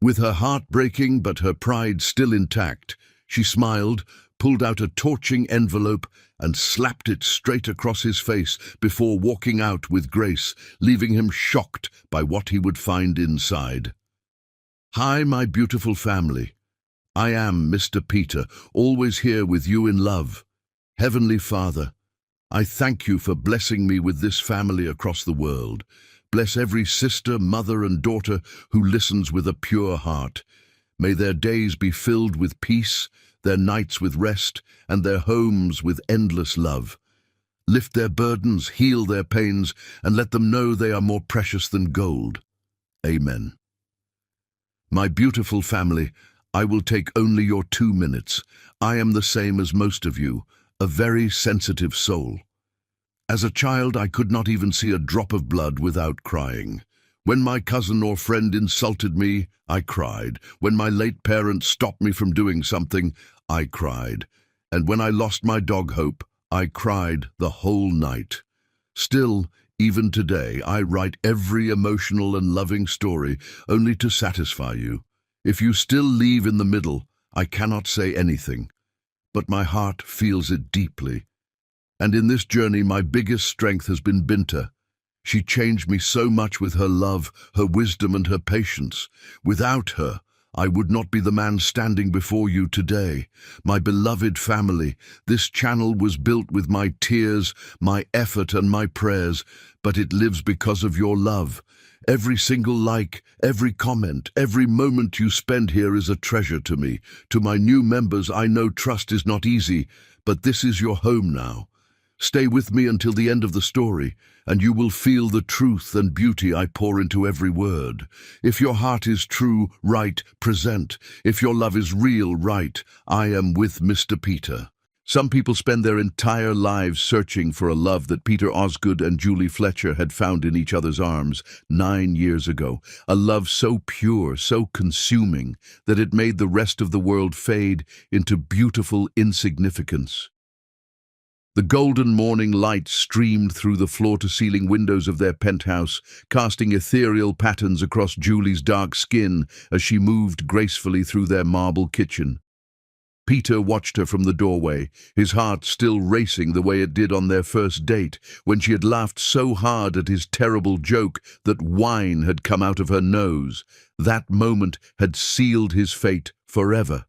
With her heart breaking but her pride still intact, she smiled, pulled out a torching envelope, and slapped it straight across his face before walking out with grace, leaving him shocked by what he would find inside. "Hi, my beautiful family. I am Mr. Peter, always here with you in love. Heavenly Father, I thank you for blessing me with this family across the world. Bless every sister, mother, and daughter who listens with a pure heart. May their days be filled with peace, their nights with rest, and their homes with endless love. Lift their burdens, heal their pains, and let them know they are more precious than gold. Amen. My beautiful family, I will take only your 2 minutes. I am the same as most of you, a very sensitive soul. As a child, I could not even see a drop of blood without crying. When my cousin or friend insulted me, I cried. When my late parents stopped me from doing something, I cried. And when I lost my dog Hope, I cried the whole night. Still, even today, I write every emotional and loving story only to satisfy you. If you still leave in the middle, I cannot say anything, but my heart feels it deeply. And in this journey, my biggest strength has been Binta. She changed me so much with her love, her wisdom, and her patience. Without her, I would not be the man standing before you today. My beloved family, this channel was built with my tears, my effort, and my prayers, but it lives because of your love. Every single like, every comment, every moment you spend here is a treasure to me. To my new members, I know trust is not easy, but this is your home now. Stay with me until the end of the story, and you will feel the truth and beauty I pour into every word. If your heart is true, write, present. If your love is real, write, I am with Mr. Peter. Some people spend their entire lives searching for a love that Peter Osgood and Julie Fletcher had found in each other's arms 9 years ago. A love so pure, so consuming, that it made the rest of the world fade into beautiful insignificance. The golden morning light streamed through the floor-to-ceiling windows of their penthouse, casting ethereal patterns across Julie's dark skin as she moved gracefully through their marble kitchen. Peter watched her from the doorway, his heart still racing the way it did on their first date, when she had laughed so hard at his terrible joke that wine had come out of her nose. That moment had sealed his fate forever.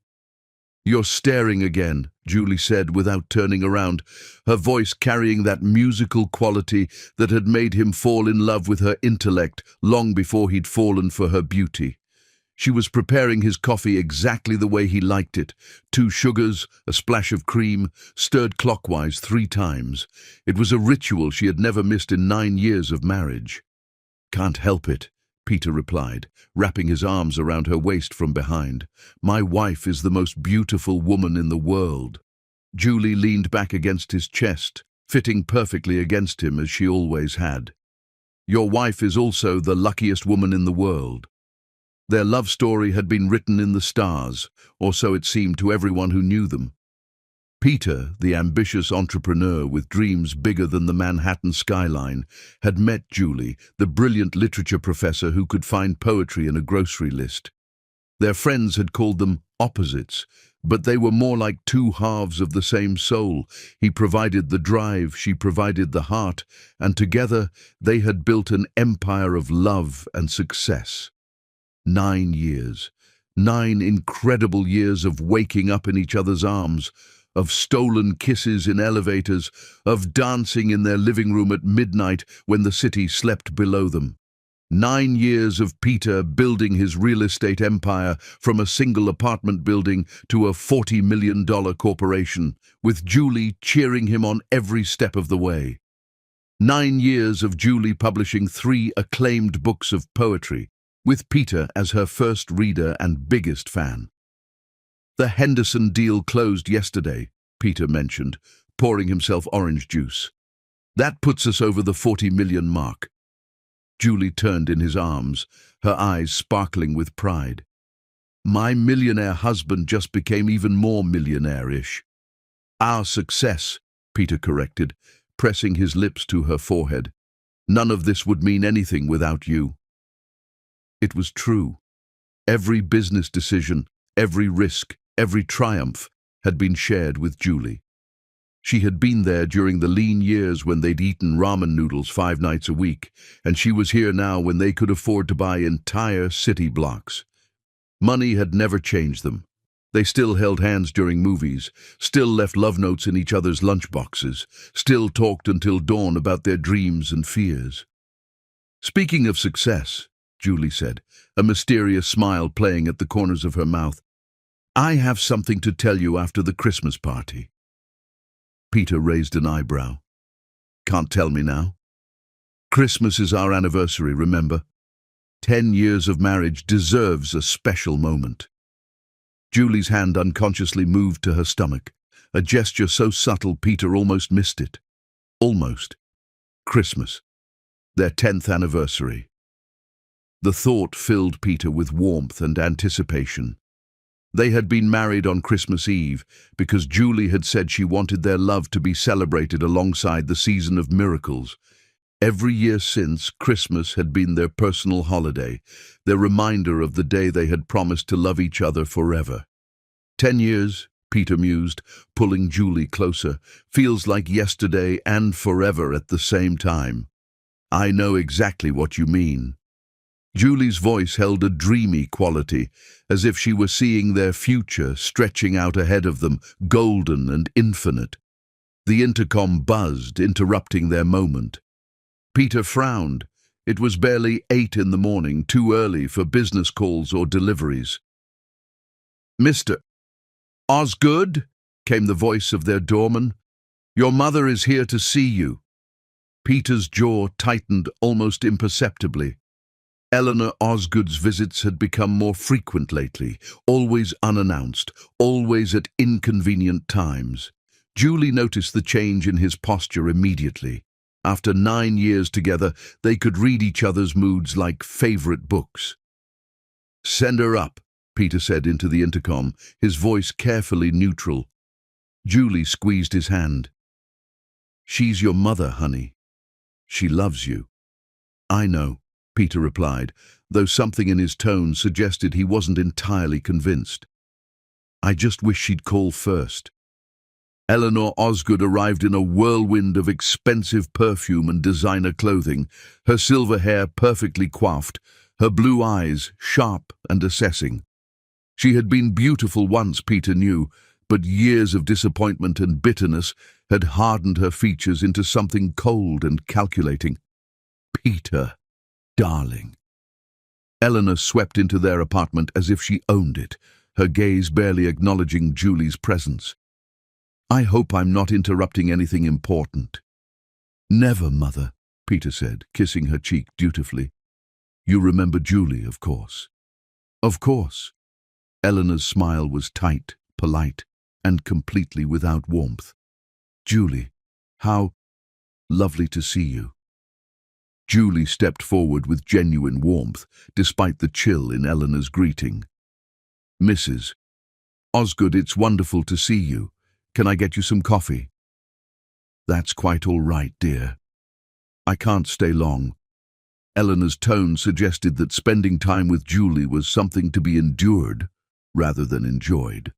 "You're staring again," Julie said without turning around, her voice carrying that musical quality that had made him fall in love with her intellect long before he'd fallen for her beauty. She was preparing his coffee exactly the way he liked it. 2 sugars, a splash of cream, stirred clockwise 3 times. It was a ritual she had never missed in 9 years of marriage. "Can't help it," Peter replied, wrapping his arms around her waist from behind. "My wife is the most beautiful woman in the world." Julie leaned back against his chest, fitting perfectly against him as she always had. "Your wife is also the luckiest woman in the world." Their love story had been written in the stars, or so it seemed to everyone who knew them. Peter, the ambitious entrepreneur with dreams bigger than the Manhattan skyline, had met Julie, the brilliant literature professor who could find poetry in a grocery list. Their friends had called them opposites, but they were more like 2 halves of the same soul. He provided the drive, she provided the heart, and together they had built an empire of love and success. 9 years. 9 incredible years of waking up in each other's arms, of stolen kisses in elevators, of dancing in their living room at midnight when the city slept below them. 9 years of Peter building his real estate empire from a single apartment building to a $40 million corporation, with Julie cheering him on every step of the way. 9 years of Julie publishing 3 acclaimed books of poetry, with Peter as her first reader and biggest fan. "The Henderson deal closed yesterday," Peter mentioned, pouring himself orange juice. "That puts us over the 40 million mark." Julie turned in his arms, her eyes sparkling with pride. "My millionaire husband just became even more millionaire-ish." "Our success," Peter corrected, pressing his lips to her forehead. "None of this would mean anything without you." It was true. Every business decision, every risk, every triumph had been shared with Julie. She had been there during the lean years when they'd eaten ramen noodles 5 nights a week, and she was here now when they could afford to buy entire city blocks. Money had never changed them. They still held hands during movies, still left love notes in each other's lunchboxes, still talked until dawn about their dreams and fears. "Speaking of success," Julie said, a mysterious smile playing at the corners of her mouth, "I have something to tell you after the Christmas party." Peter raised an eyebrow. "Can't tell me now?" "Christmas is our anniversary, remember? 10 years of marriage deserves a special moment." Julie's hand unconsciously moved to her stomach, a gesture so subtle Peter almost missed it. Almost. Christmas. Their 10th anniversary. The thought filled Peter with warmth and anticipation. They had been married on Christmas Eve because Julie had said she wanted their love to be celebrated alongside the season of miracles. Every year since, Christmas had been their personal holiday, their reminder of the day they had promised to love each other forever. 10 years, Peter mused, pulling Julie closer, feels like yesterday and forever at the same time. "I know exactly what you mean." Julie's voice held a dreamy quality, as if she were seeing their future stretching out ahead of them, golden and infinite. The intercom buzzed, interrupting their moment. Peter frowned. It was barely 8 in the morning, too early for business calls or deliveries. "Mr. Osgood," came the voice of their doorman. "Your mother is here to see you." Peter's jaw tightened almost imperceptibly. Eleanor Osgood's visits had become more frequent lately, always unannounced, always at inconvenient times. Julie noticed the change in his posture immediately. After 9 years together, they could read each other's moods like favorite books. "Send her up," Peter said into the intercom, his voice carefully neutral. Julie squeezed his hand. "She's your mother, honey. She loves you." "I know," Peter replied, though something in his tone suggested he wasn't entirely convinced. "I just wish she'd call first." Eleanor Osgood arrived in a whirlwind of expensive perfume and designer clothing, her silver hair perfectly coiffed, her blue eyes sharp and assessing. She had been beautiful once, Peter knew, but years of disappointment and bitterness had hardened her features into something cold and calculating. "Peter, darling." Eleanor swept into their apartment as if she owned it, her gaze barely acknowledging Julie's presence. "I hope I'm not interrupting anything important." "Never, Mother," Peter said, kissing her cheek dutifully. "You remember Julie, of course." "Of course." Eleanor's smile was tight, polite, and completely without warmth. "Julie, how lovely to see you." Julie stepped forward with genuine warmth, despite the chill in Eleanor's greeting. "Mrs. Osgood, it's wonderful to see you. Can I get you some coffee?" "That's quite all right, dear. I can't stay long." Eleanor's tone suggested that spending time with Julie was something to be endured rather than enjoyed.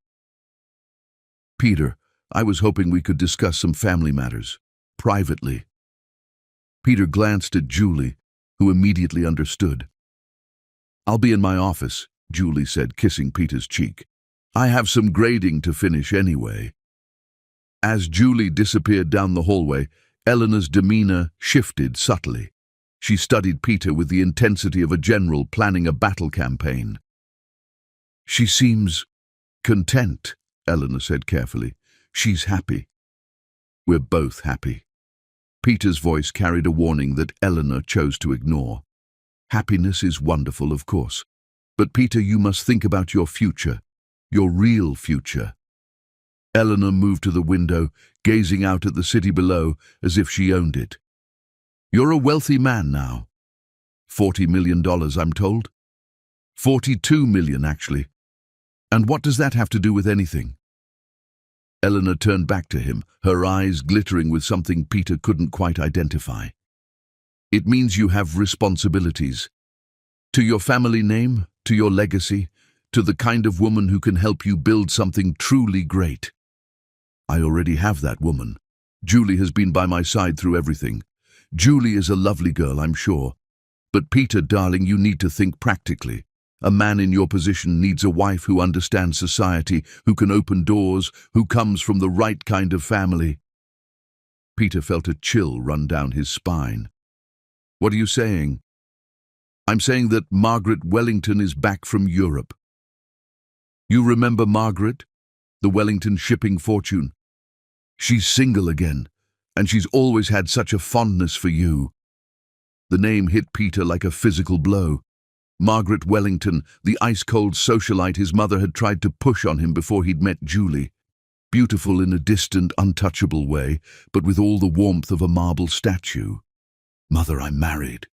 "Peter, I was hoping we could discuss some family matters, privately." Peter glanced at Julie, who immediately understood. "I'll be in my office," Julie said, kissing Peter's cheek. "I have some grading to finish anyway." As Julie disappeared down the hallway, Eleanor's demeanor shifted subtly. She studied Peter with the intensity of a general planning a battle campaign. "She seems content," Eleanor said carefully. "She's happy." "We're both happy." Peter's voice carried a warning that Eleanor chose to ignore. "Happiness is wonderful, of course. But Peter, you must think about your future, your real future." Eleanor moved to the window, gazing out at the city below as if she owned it. "You're a wealthy man now. $40 million, I'm told. 42 million, actually. And what does that have to do with anything?" Eleanor turned back to him, her eyes glittering with something Peter couldn't quite identify. "It means you have responsibilities. To your family name, to your legacy, to the kind of woman who can help you build something truly great. I already have that woman. Julie has been by my side through everything. Julie is a lovely girl, I'm sure. But Peter, darling, you need to think practically. A man in your position needs a wife who understands society, who can open doors, who comes from the right kind of family. Peter felt a chill run down his spine. What are you saying? I'm saying that Margaret Wellington is back from Europe. You remember Margaret, the Wellington shipping fortune? She's single again, and she's always had such a fondness for you. The name hit Peter like a physical blow. Margaret Wellington, the ice-cold socialite his mother had tried to push on him before he'd met Julie. Beautiful in a distant, untouchable way, but with all the warmth of a marble statue. Mother, I'm married.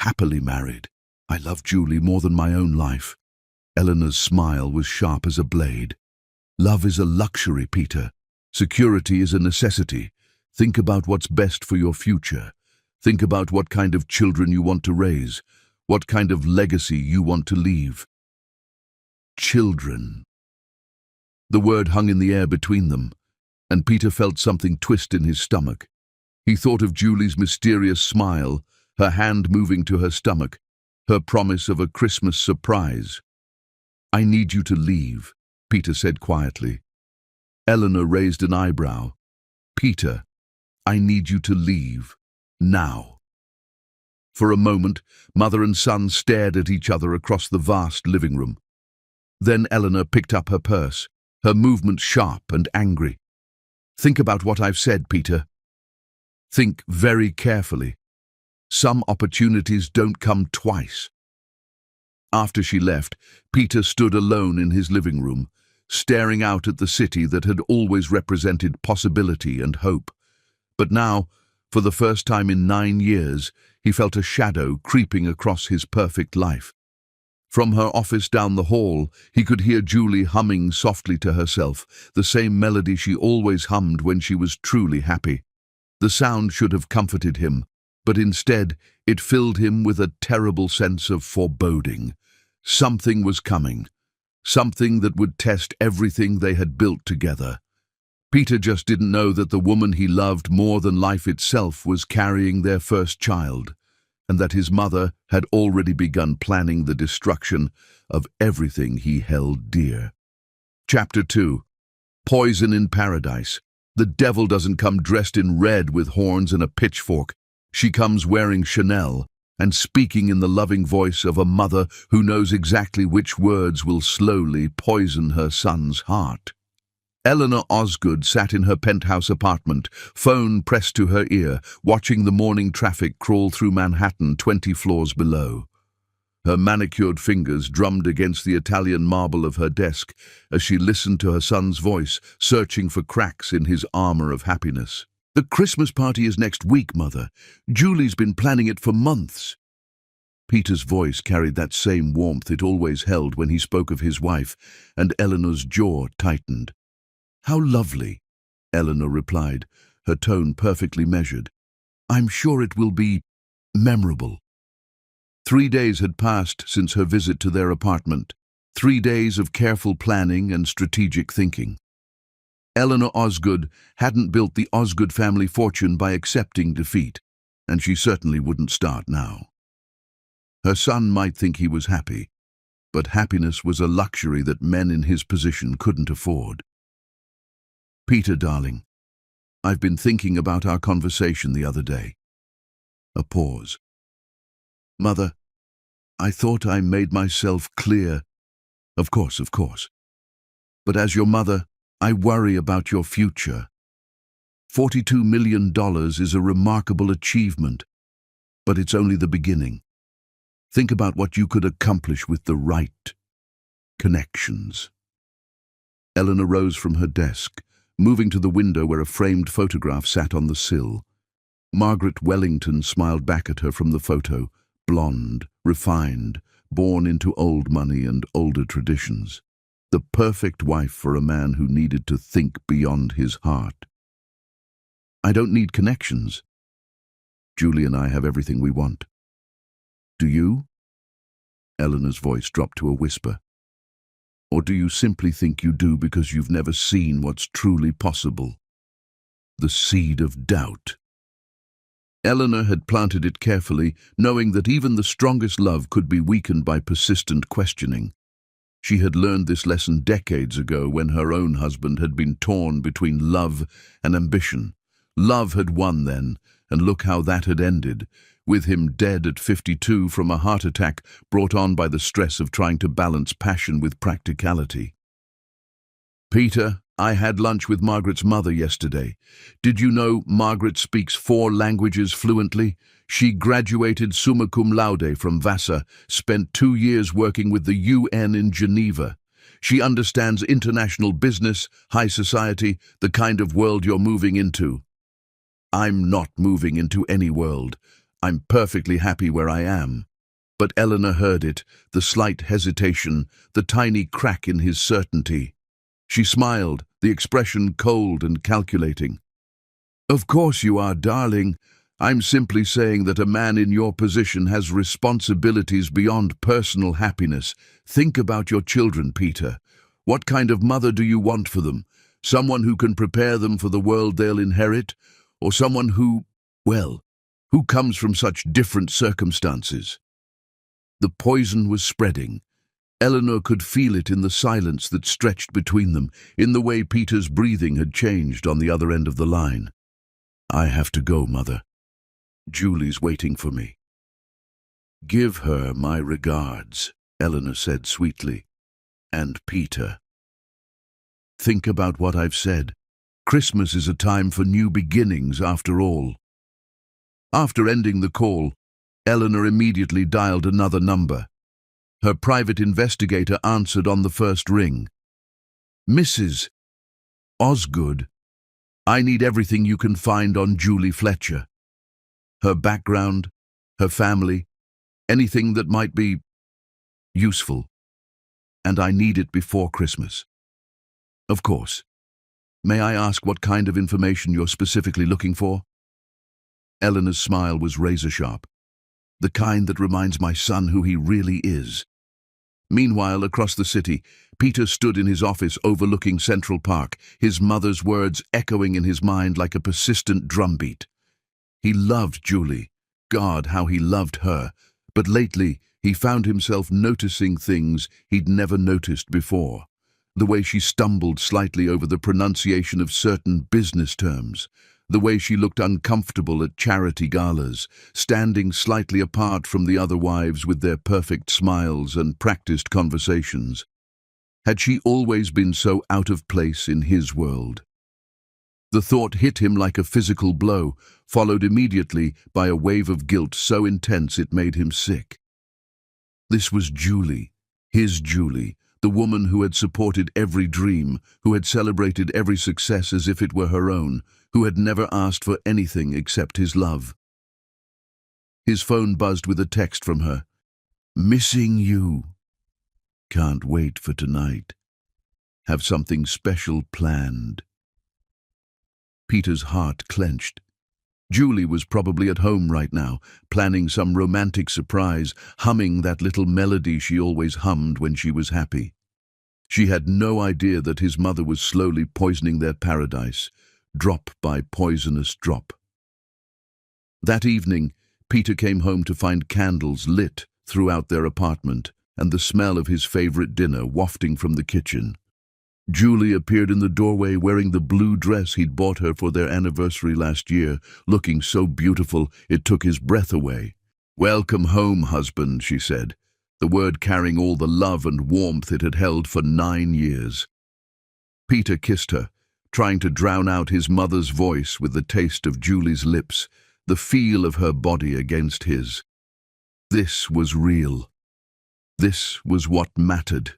Happily married. I love Julie more than my own life. Eleanor's smile was sharp as a blade. Love is a luxury, Peter. Security is a necessity. Think about what's best for your future. Think about what kind of children you want to raise, what kind of legacy you want to leave. Children. The word hung in the air between them, and Peter felt something twist in his stomach. He thought of Julie's mysterious smile, her hand moving to her stomach, her promise of a Christmas surprise. I need you to leave, Peter said quietly. Eleanor raised an eyebrow. Peter, I need you to leave. Now. For a moment, mother and son stared at each other across the vast living room. Then Eleanor picked up her purse, her movement sharp and angry. Think about what I've said, Peter. Think very carefully. Some opportunities don't come twice. After she left, Peter stood alone in his living room, staring out at the city that had always represented possibility and hope. But now, for the first time in 9 years, he felt a shadow creeping across his perfect life. From her office down the hall, he could hear Julie humming softly to herself, the same melody she always hummed when she was truly happy. The sound should have comforted him, but instead it filled him with a terrible sense of foreboding. Something was coming, something that would test everything they had built together. Peter just didn't know that the woman he loved more than life itself was carrying their first child, and that his mother had already begun planning the destruction of everything he held dear. Chapter 2. Poison in Paradise. The devil doesn't come dressed in red with horns and a pitchfork. She comes wearing Chanel and speaking in the loving voice of a mother who knows exactly which words will slowly poison her son's heart. Eleanor Osgood sat in her penthouse apartment, phone pressed to her ear, watching the morning traffic crawl through Manhattan 20 floors below. Her manicured fingers drummed against the Italian marble of her desk as she listened to her son's voice, searching for cracks in his armor of happiness. The Christmas party is next week, Mother. Julie's been planning it for months. Peter's voice carried that same warmth it always held when he spoke of his wife, and Eleanor's jaw tightened. How lovely, Eleanor replied, her tone perfectly measured. I'm sure it will be memorable. 3 days had passed since her visit to their apartment, 3 days of careful planning and strategic thinking. Eleanor Osgood hadn't built the Osgood family fortune by accepting defeat, and she certainly wouldn't start now. Her son might think he was happy, but happiness was a luxury that men in his position couldn't afford. Peter, darling, I've been thinking about our conversation the other day. A pause. Mother, I thought I made myself clear. Of course. But as your mother, I worry about your future. $42 million is a remarkable achievement, but it's only the beginning. Think about what you could accomplish with the right connections. Eleanor rose from her desk, moving to the window where a framed photograph sat on the sill. Margaret Wellington smiled back at her from the photo, blonde, refined, born into old money and older traditions. The perfect wife for a man who needed to think beyond his heart. I don't need connections. Julie and I have everything we want. Do you? Eleanor's voice dropped to a whisper. Or do you simply think you do because you've never seen what's truly possible? The seed of doubt. Eleanor had planted it carefully, knowing that even the strongest love could be weakened by persistent questioning. She had learned this lesson decades ago when her own husband had been torn between love and ambition. Love had won then, and look how that had ended, with him dead at 52 from a heart attack brought on by the stress of trying to balance passion with practicality. Peter, I had lunch with Margaret's mother yesterday. Did you know Margaret speaks 4 languages fluently? She graduated summa cum laude from Vassar, spent 2 years working with the UN in Geneva. She understands international business, high society, the kind of world you're moving into. I'm not moving into any world. I'm perfectly happy where I am. But Eleanor heard it, the slight hesitation, the tiny crack in his certainty. She smiled, the expression cold and calculating. Of course you are, darling. I'm simply saying that a man in your position has responsibilities beyond personal happiness. Think about your children, Peter. What kind of mother do you want for them? Someone who can prepare them for the world they'll inherit? Or someone who comes from such different circumstances? The poison was spreading. Eleanor could feel it in the silence that stretched between them, in the way Peter's breathing had changed on the other end of the line. I have to go, Mother. Julie's waiting for me. Give her my regards, Eleanor said sweetly. And Peter. Think about what I've said. Christmas is a time for new beginnings, after all. After ending the call, Eleanor immediately dialed another number. Her private investigator answered on the first ring. Mrs. Osgood, I need everything you can find on Julie Fletcher. Her background, her family, anything that might be useful. And I need it before Christmas. Of course. May I ask what kind of information you're specifically looking for? Eleanor's smile was razor-sharp. The kind that reminds my son who he really is. Meanwhile, across the city, Peter stood in his office overlooking Central Park, his mother's words echoing in his mind like a persistent drumbeat. He loved Julie. God, how he loved her. But lately, he found himself noticing things he'd never noticed before. The way she stumbled slightly over the pronunciation of certain business terms. The way she looked uncomfortable at charity galas, standing slightly apart from the other wives with their perfect smiles and practiced conversations. Had she always been so out of place in his world? The thought hit him like a physical blow, followed immediately by a wave of guilt so intense it made him sick. This was Julie, his Julie, the woman who had supported every dream, who had celebrated every success as if it were her own, who had never asked for anything except his love. His phone buzzed with a text from her. Missing you. Can't wait for tonight. Have something special planned. Peter's heart clenched. Julie was probably at home right now, planning some romantic surprise, humming that little melody she always hummed when she was happy. She had no idea that his mother was slowly poisoning their paradise, drop by poisonous drop. That evening, Peter came home to find candles lit throughout their apartment and the smell of his favorite dinner wafting from the kitchen. Julie appeared in the doorway wearing the blue dress he'd bought her for their anniversary last year, looking so beautiful it took his breath away. Welcome home, husband, she said, the word carrying all the love and warmth it had held for 9 years. Peter kissed her, trying to drown out his mother's voice with the taste of Julie's lips, the feel of her body against his. This was real. This was what mattered.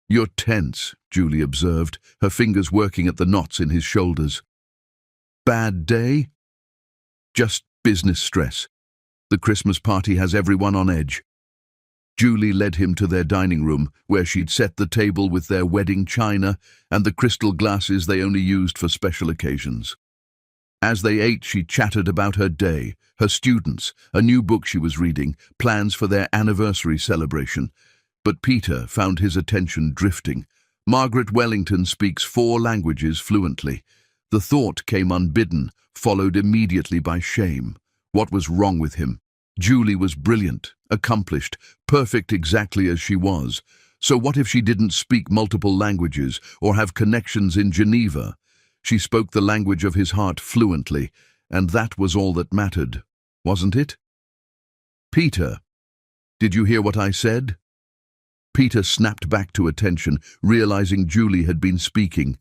You're tense, Julie observed, her fingers working at the knots in his shoulders. Bad day? Just business stress. The Christmas party has everyone on edge. Julie led him to their dining room, where she'd set the table with their wedding china and the crystal glasses they only used for special occasions. As they ate, she chattered about her day, her students, a new book she was reading, plans for their anniversary celebration. But Peter found his attention drifting. Margaret Wellington speaks 4 languages fluently. The thought came unbidden, followed immediately by shame. What was wrong with him? Julie was brilliant, accomplished, perfect exactly as she was. So what if she didn't speak multiple languages or have connections in Geneva? She spoke the language of his heart fluently, and that was all that mattered, wasn't it? Peter, did you hear what I said? Peter snapped back to attention, realizing Julie had been speaking.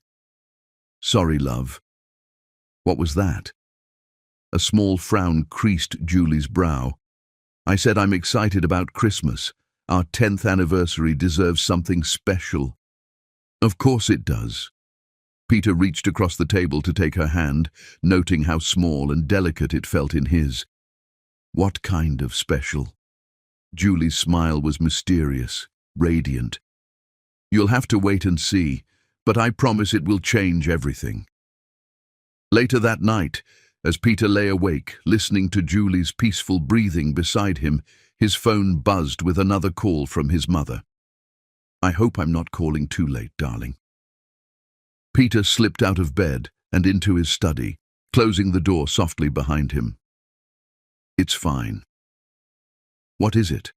Sorry, love. What was that? A small frown creased Julie's brow. I said I'm excited about Christmas. Our 10th anniversary deserves something special. Of course it does. Peter reached across the table to take her hand, noting how small and delicate it felt in his. What kind of special? Julie's smile was mysterious, radiant. You'll have to wait and see, but I promise it will change everything. Later that night, as Peter lay awake, listening to Julie's peaceful breathing beside him, his phone buzzed with another call from his mother. I hope I'm not calling too late, darling. Peter slipped out of bed and into his study, closing the door softly behind him. It's fine. What is it?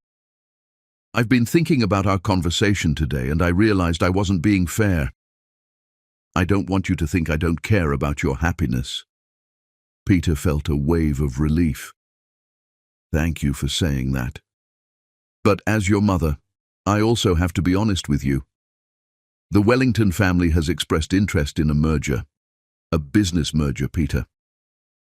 I've been thinking about our conversation today, and I realized I wasn't being fair. I don't want you to think I don't care about your happiness. Peter felt a wave of relief. Thank you for saying that. But as your mother, I also have to be honest with you. The Wellington family has expressed interest in a merger. A business merger, Peter.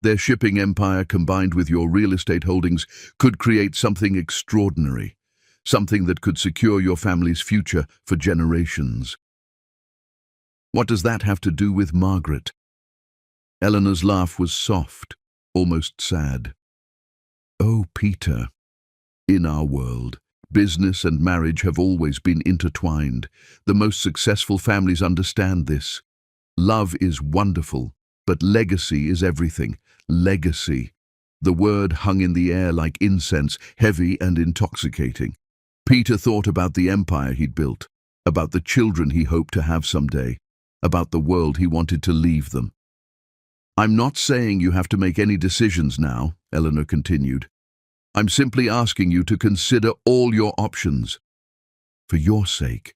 Their shipping empire combined with your real estate holdings could create something extraordinary. Something that could secure your family's future for generations. What does that have to do with Margaret? Eleanor's laugh was soft, almost sad. Oh, Peter. In our world, business and marriage have always been intertwined. The most successful families understand this. Love is wonderful, but legacy is everything. Legacy. The word hung in the air like incense, heavy and intoxicating. Peter thought about the empire he'd built, about the children he hoped to have someday, about the world he wanted to leave them. I'm not saying you have to make any decisions now, Eleanor continued. I'm simply asking you to consider all your options. For your sake.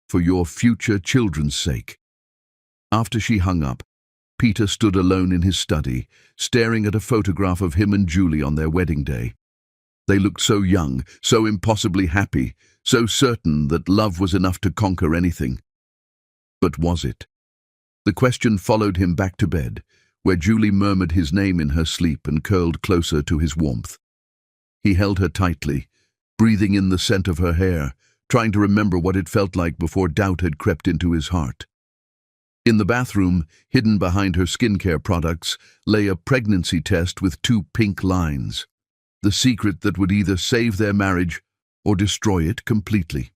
For your future children's sake. After she hung up, Peter stood alone in his study, staring at a photograph of him and Julie on their wedding day. They looked so young, so impossibly happy, so certain that love was enough to conquer anything. But was it? The question followed him back to bed, where Julie murmured his name in her sleep and curled closer to his warmth. He held her tightly, breathing in the scent of her hair, trying to remember what it felt like before doubt had crept into his heart. In the bathroom, hidden behind her skincare products, lay a pregnancy test with 2 pink lines. The secret that would either save their marriage or destroy it completely.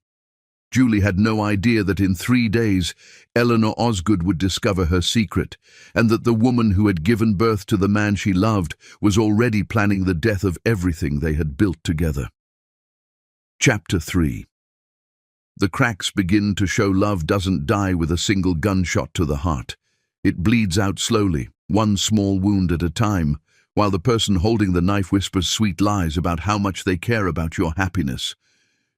Julie had no idea that in 3 days, Eleanor Osgood would discover her secret, and that the woman who had given birth to the man she loved was already planning the death of everything they had built together. Chapter 3. The cracks begin to show love doesn't die with a single gunshot to the heart. It bleeds out slowly, one small wound at a time, while the person holding the knife whispers sweet lies about how much they care about your happiness.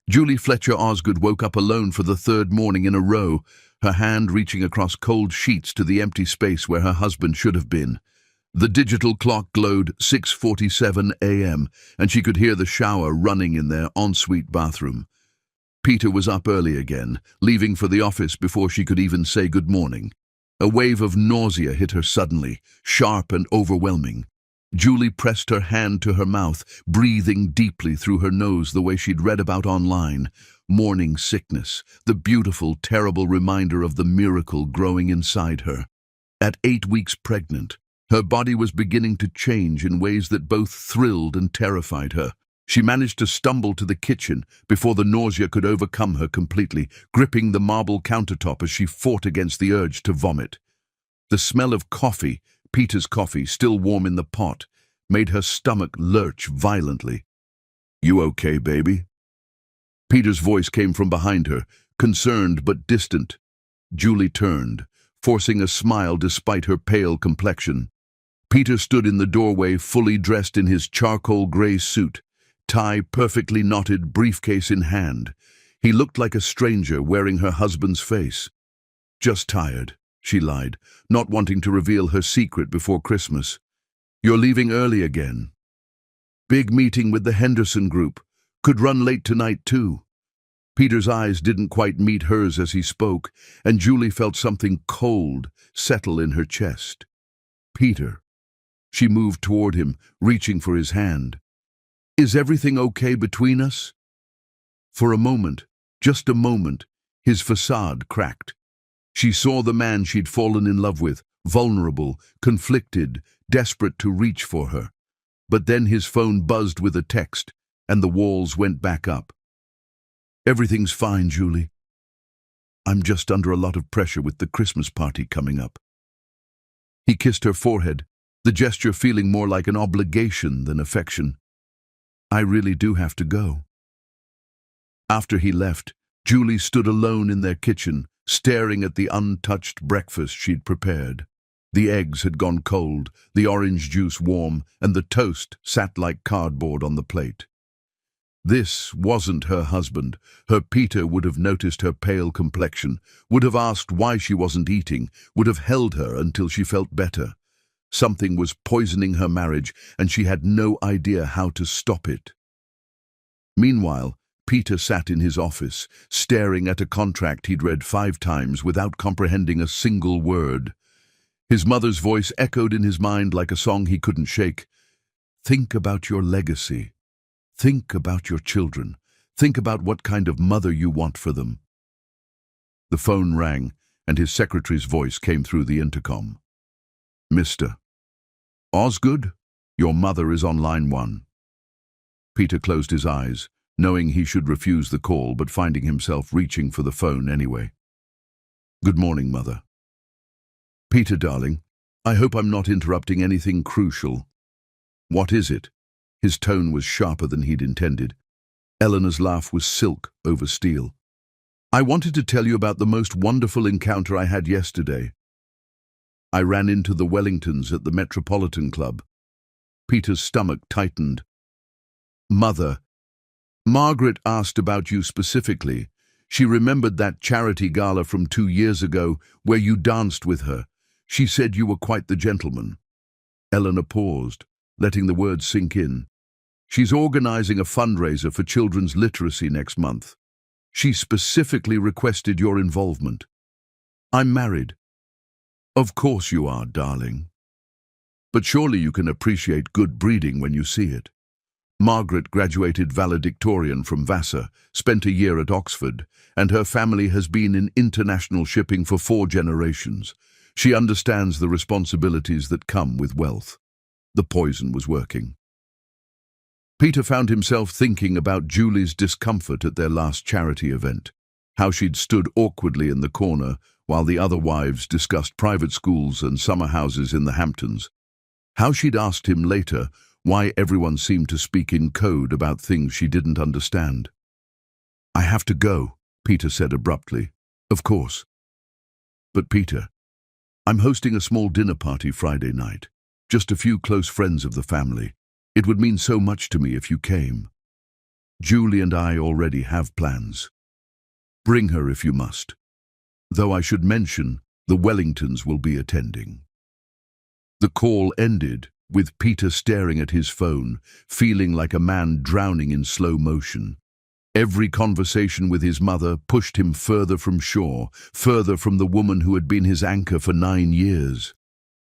Julie Fletcher Osgood woke up alone for the 3rd morning in a row, her hand reaching across cold sheets to the empty space where her husband should have been. The digital clock glowed 6:47 a.m., and she could hear the shower running in their ensuite bathroom. Peter was up early again, leaving for the office before she could even say good morning. A wave of nausea hit her suddenly, sharp and overwhelming. Julie pressed her hand to her mouth, breathing deeply through her nose the way she'd read about online. Morning sickness, the beautiful, terrible reminder of the miracle growing inside her. At 8 weeks pregnant, her body was beginning to change in ways that both thrilled and terrified her. She managed to stumble to the kitchen before the nausea could overcome her completely, gripping the marble countertop as she fought against the urge to vomit. The smell of coffee, Peter's coffee, still warm in the pot, made her stomach lurch violently. "You okay, baby?" Peter's voice came from behind her, concerned but distant. Julie turned, forcing a smile despite her pale complexion. Peter stood in the doorway, fully dressed in his charcoal grey suit, tie perfectly knotted, briefcase in hand. He looked like a stranger wearing her husband's face. "Just tired," she lied, not wanting to reveal her secret before Christmas. "You're leaving early again." "Big meeting with the Henderson group. Could run late tonight too." Peter's eyes didn't quite meet hers as he spoke, and Julie felt something cold settle in her chest. "Peter." She moved toward him, reaching for his hand. "Is everything okay between us?" For a moment, just a moment, his facade cracked. She saw the man she'd fallen in love with, vulnerable, conflicted, desperate to reach for her. But then his phone buzzed with a text, and the walls went back up. "Everything's fine, Julie. I'm just under a lot of pressure with the Christmas party coming up." He kissed her forehead, the gesture feeling more like an obligation than affection. "I really do have to go." After he left, Julie stood alone in their kitchen, staring at the untouched breakfast she'd prepared. The eggs had gone cold, the orange juice warm, and the toast sat like cardboard on the plate. This wasn't her husband. Her Peter would have noticed her pale complexion, would have asked why she wasn't eating, would have held her until she felt better. Something was poisoning her marriage, and she had no idea how to stop it. Meanwhile, Peter sat in his office, staring at a contract he'd read 5 times without comprehending a single word. His mother's voice echoed in his mind like a song he couldn't shake. "Think about your legacy. Think about your children. Think about what kind of mother you want for them." The phone rang, and his secretary's voice came through the intercom. "Mr. Osgood, your mother is on line 1. Peter closed his eyes, knowing he should refuse the call, but finding himself reaching for the phone anyway. "Good morning, Mother." "Peter, darling, I hope I'm not interrupting anything crucial." "What is it?" His tone was sharper than he'd intended. Eleanor's laugh was silk over steel. "I wanted to tell you about the most wonderful encounter I had yesterday. I ran into the Wellingtons at the Metropolitan Club." Peter's stomach tightened. "Mother, Margaret asked about you specifically. She remembered that charity gala from 2 years ago where you danced with her. She said you were quite the gentleman." Eleanor paused, letting the words sink in. "She's organizing a fundraiser for children's literacy next month. She specifically requested your involvement." "I'm married." "Of course you are, darling. But surely you can appreciate good breeding when you see it." Margaret graduated valedictorian from Vassar, spent a year at Oxford, and her family has been in international shipping for 4 generations. She understands the responsibilities that come with wealth. The poison was working. Peter found himself thinking about Julie's discomfort at their last charity event, how she'd stood awkwardly in the corner while the other wives discussed private schools and summer houses in the Hamptons, how she'd asked him later why everyone seemed to speak in code about things she didn't understand. "I have to go," Peter said abruptly. "Of course." "But Peter, I'm hosting a small dinner party Friday night. Just a few close friends of the family. It would mean so much to me if you came. Julie and I already have plans. Bring her if you must. Though I should mention, the Wellingtons will be attending." The call ended with Peter staring at his phone, feeling like a man drowning in slow motion. Every conversation with his mother pushed him further from shore, further from the woman who had been his anchor for 9 years.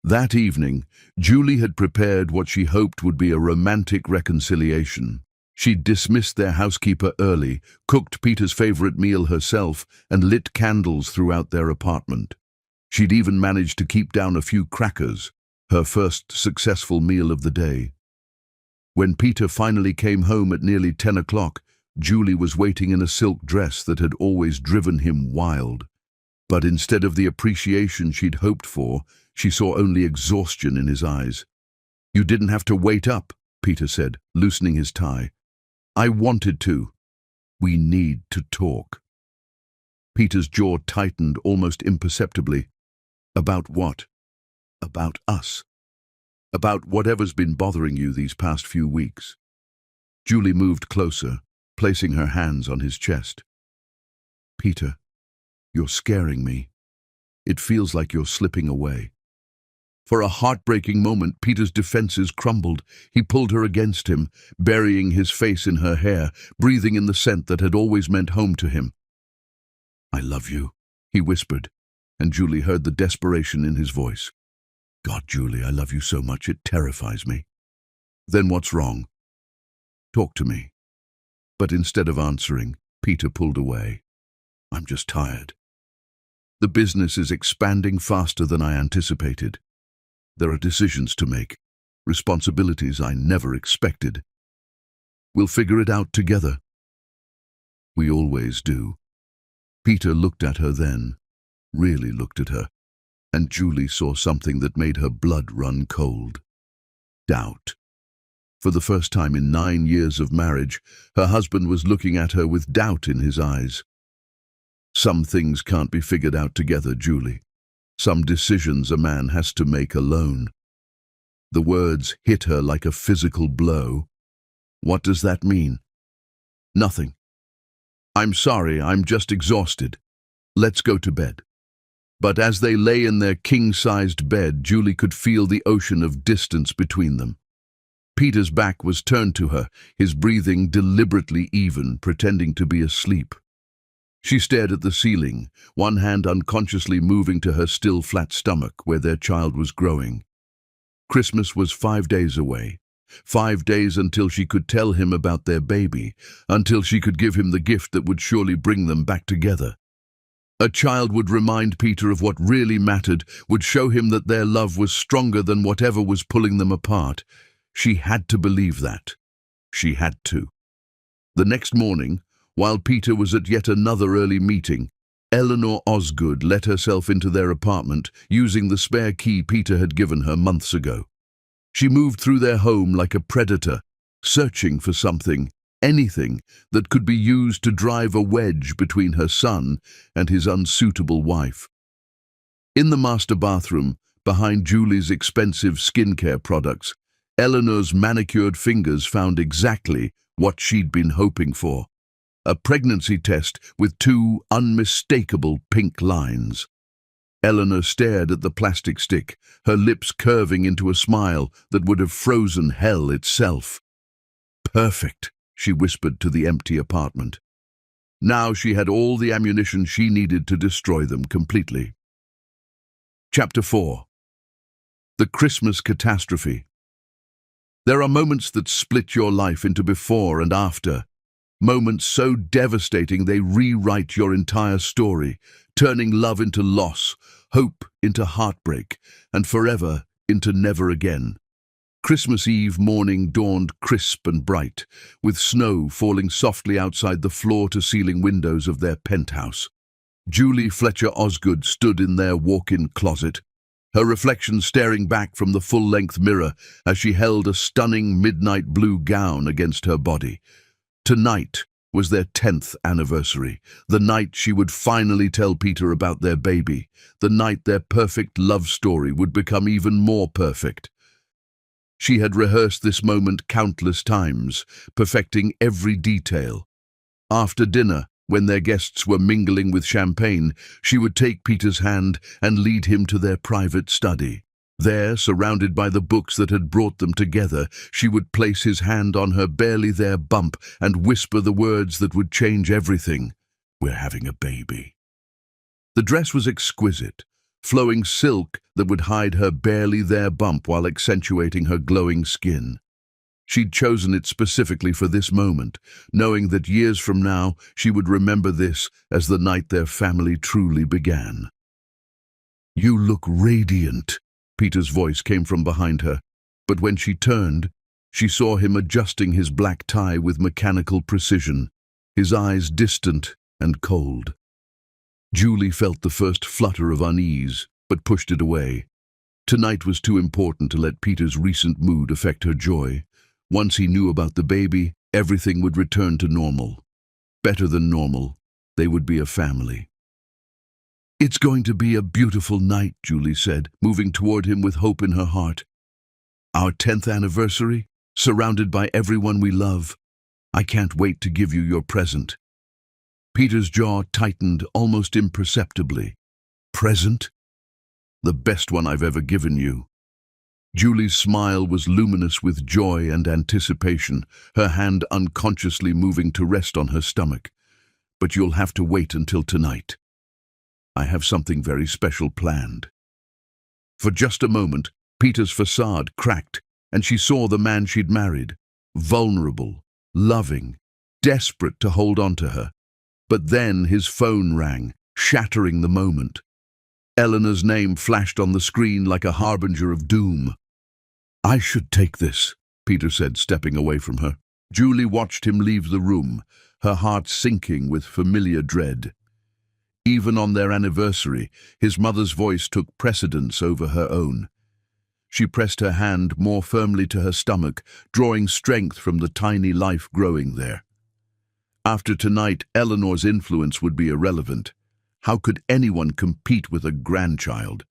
That evening, Julie had prepared what she hoped would be a romantic reconciliation. She'd dismissed their housekeeper early, cooked Peter's favorite meal herself, and lit candles throughout their apartment. She'd even managed to keep down a few crackers, her first successful meal of the day. When Peter finally came home at nearly 10 o'clock, Julie was waiting in a silk dress that had always driven him wild. But instead of the appreciation she'd hoped for, She saw only exhaustion in his eyes. "You didn't have to wait up," Peter said, loosening his tie. "I wanted to. We need to talk." Peter's jaw tightened almost imperceptibly. "About what?" "About us. About whatever's been bothering you these past few weeks." Julie moved closer, placing her hands on his chest. "Peter, you're scaring me. It feels like you're slipping away." For a heartbreaking moment, Peter's defenses crumbled. He pulled her against him, burying his face in her hair, breathing in the scent that had always meant home to him. "I love you," he whispered, and Julie heard the desperation in his voice. "God, Julie, I love you so much it terrifies me." "Then what's wrong? Talk to me." But instead of answering, Peter pulled away. "I'm just tired. The business is expanding faster than I anticipated. There are decisions to make, responsibilities I never expected. We'll figure it out together." "We always do." Peter looked at her then, really looked at her, and Julie saw something that made her blood run cold. Doubt. For the first time in 9 years of marriage, her husband was looking at her with doubt in his eyes. "Some things can't be figured out together, Julie. Some decisions a man has to make alone." The words hit her like a physical blow. "What does that mean?" "Nothing. I'm sorry, I'm just exhausted. Let's go to bed." But as they lay in their king-sized bed, Julie could feel the ocean of distance between them. Peter's back was turned to her, his breathing deliberately even, pretending to be asleep. She stared at the ceiling, one hand unconsciously moving to her still flat stomach where their child was growing. Christmas was 5 days away. 5 days until she could tell him about their baby, until she could give him the gift that would surely bring them back together. A child would remind Peter of what really mattered, would show him that their love was stronger than whatever was pulling them apart. She had to believe that. She had to. The next morning, while Peter was at yet another early meeting, Eleanor Osgood let herself into their apartment, using the spare key Peter had given her months ago. She moved through their home like a predator, searching for something, anything, that could be used to drive a wedge between her son and his unsuitable wife. In the master bathroom, behind Julie's expensive skincare products, Eleanor's manicured fingers found exactly what she'd been hoping for. A pregnancy test with 2 unmistakable pink lines. Eleanor stared at the plastic stick, her lips curving into a smile that would have frozen hell itself. "Perfect," she whispered to the empty apartment. Now she had all the ammunition she needed to destroy them completely. Chapter 4. The Christmas Catastrophe. There are moments that split your life into before and after. Moments so devastating they rewrite your entire story, turning love into loss, hope into heartbreak, and forever into never again. Christmas Eve morning dawned crisp and bright, with snow falling softly outside the floor-to-ceiling windows of their penthouse. Julie Fletcher Osgood stood in their walk-in closet, her reflection staring back from the full-length mirror as she held a stunning midnight blue gown against her body. Tonight was their 10th anniversary, the night she would finally tell Peter about their baby, the night their perfect love story would become even more perfect. She had rehearsed this moment countless times, perfecting every detail. After dinner, when their guests were mingling with champagne, she would take Peter's hand and lead him to their private study. There, surrounded by the books that had brought them together, she would place his hand on her barely there bump and whisper the words that would change everything. "We're having a baby." The dress was exquisite, flowing silk that would hide her barely there bump while accentuating her glowing skin. She'd chosen it specifically for this moment, knowing that years from now she would remember this as the night their family truly began. "You look radiant," Peter's voice came from behind her, but when she turned, she saw him adjusting his black tie with mechanical precision, his eyes distant and cold. Julie felt the first flutter of unease, but pushed it away. Tonight was too important to let Peter's recent mood affect her joy. Once he knew about the baby, everything would return to normal. Better than normal. They would be a family. "It's going to be a beautiful night," Julie said, moving toward him with hope in her heart. "Our 10th anniversary, surrounded by everyone we love. I can't wait to give you your present." Peter's jaw tightened almost imperceptibly. "Present? The best one I've ever given you." Julie's smile was luminous with joy and anticipation, her hand unconsciously moving to rest on her stomach. "But you'll have to wait until tonight. I have something very special planned." For just a moment, Peter's facade cracked, and she saw the man she'd married, vulnerable, loving, desperate to hold on to her. But then his phone rang, shattering the moment. Eleanor's name flashed on the screen like a harbinger of doom. "I should take this," Peter said, stepping away from her. Julie watched him leave the room, her heart sinking with familiar dread. Even on their anniversary, his mother's voice took precedence over her own. She pressed her hand more firmly to her stomach, drawing strength from the tiny life growing there. After tonight, Eleanor's influence would be irrelevant. How could anyone compete with a grandchild?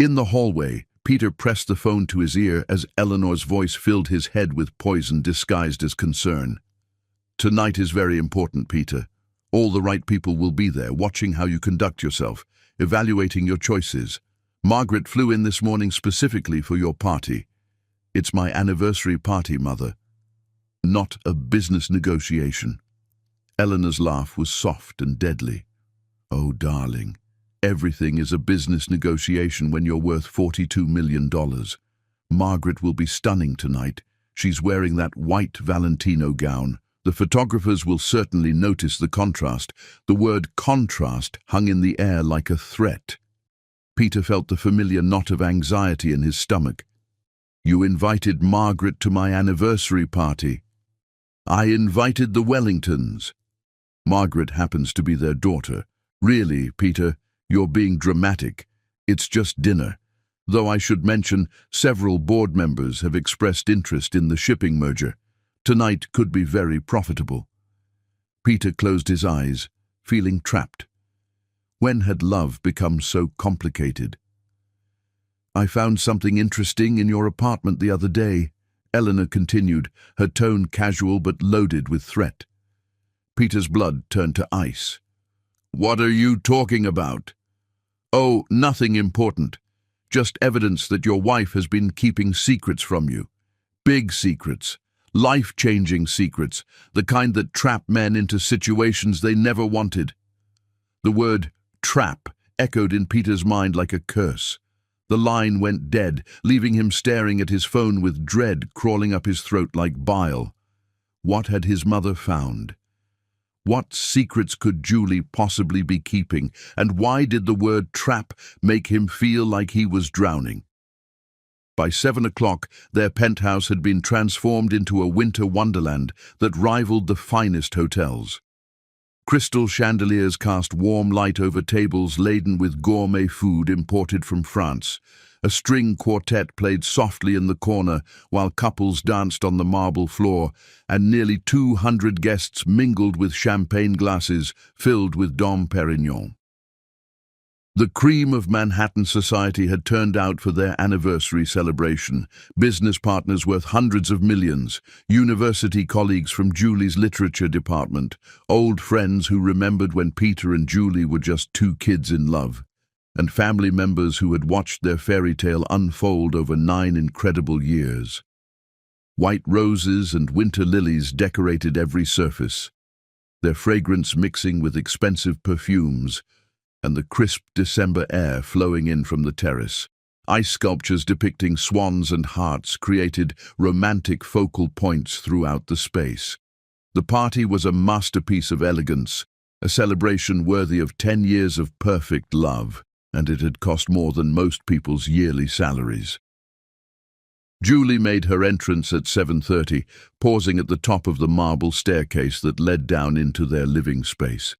In the hallway, Peter pressed the phone to his ear as Eleanor's voice filled his head with poison disguised as concern. "Tonight is very important, Peter. All the right people will be there, watching how you conduct yourself, evaluating your choices. Margaret flew in this morning specifically for your party. It's my anniversary party, Mother. Not a business negotiation." Eleanor's laugh was soft and deadly. "Oh, darling, everything is a business negotiation when you're worth $42 million. Margaret will be stunning tonight. She's wearing that white Valentino gown. The photographers will certainly notice the contrast." The word contrast hung in the air like a threat. Peter felt the familiar knot of anxiety in his stomach. "You invited Margaret to my anniversary party." "I invited the Wellingtons." "Margaret happens to be their daughter." "Really, Peter, you're being dramatic. It's just dinner. Though I should mention, several board members have expressed interest in the shipping merger. Tonight could be very profitable." Peter closed his eyes, feeling trapped. When had love become so complicated? "I found something interesting in your apartment the other day," Eleanor continued, her tone casual but loaded with threat. Peter's blood turned to ice. "What are you talking about?" "Oh, nothing important. Just evidence that your wife has been keeping secrets from you. Big secrets. Life-changing secrets. The kind that trap men into situations they never wanted." The word trap echoed in Peter's mind like a curse. The line went dead, leaving him staring at his phone with dread crawling up his throat like bile. What had his mother found? What secrets could Julie possibly be keeping, and why did the word trap make him feel like he was drowning? By 7 o'clock, their penthouse had been transformed into a winter wonderland that rivaled the finest hotels. Crystal chandeliers cast warm light over tables laden with gourmet food imported from France. A string quartet played softly in the corner while couples danced on the marble floor, and nearly 200 guests mingled with champagne glasses filled with Dom Perignon. The cream of Manhattan society had turned out for their anniversary celebration. Business partners worth hundreds of millions, university colleagues from Julie's literature department, old friends who remembered when Peter and Julie were just two kids in love, and family members who had watched their fairy tale unfold over 9 incredible years. White roses and winter lilies decorated every surface, their fragrance mixing with expensive perfumes, and the crisp December air flowing in from the terrace. Ice sculptures depicting swans and hearts created romantic focal points throughout the space. The party was a masterpiece of elegance, a celebration worthy of 10 years of perfect love, and it had cost more than most people's yearly salaries. Julie made her entrance at 7:30, pausing at the top of the marble staircase that led down into their living space.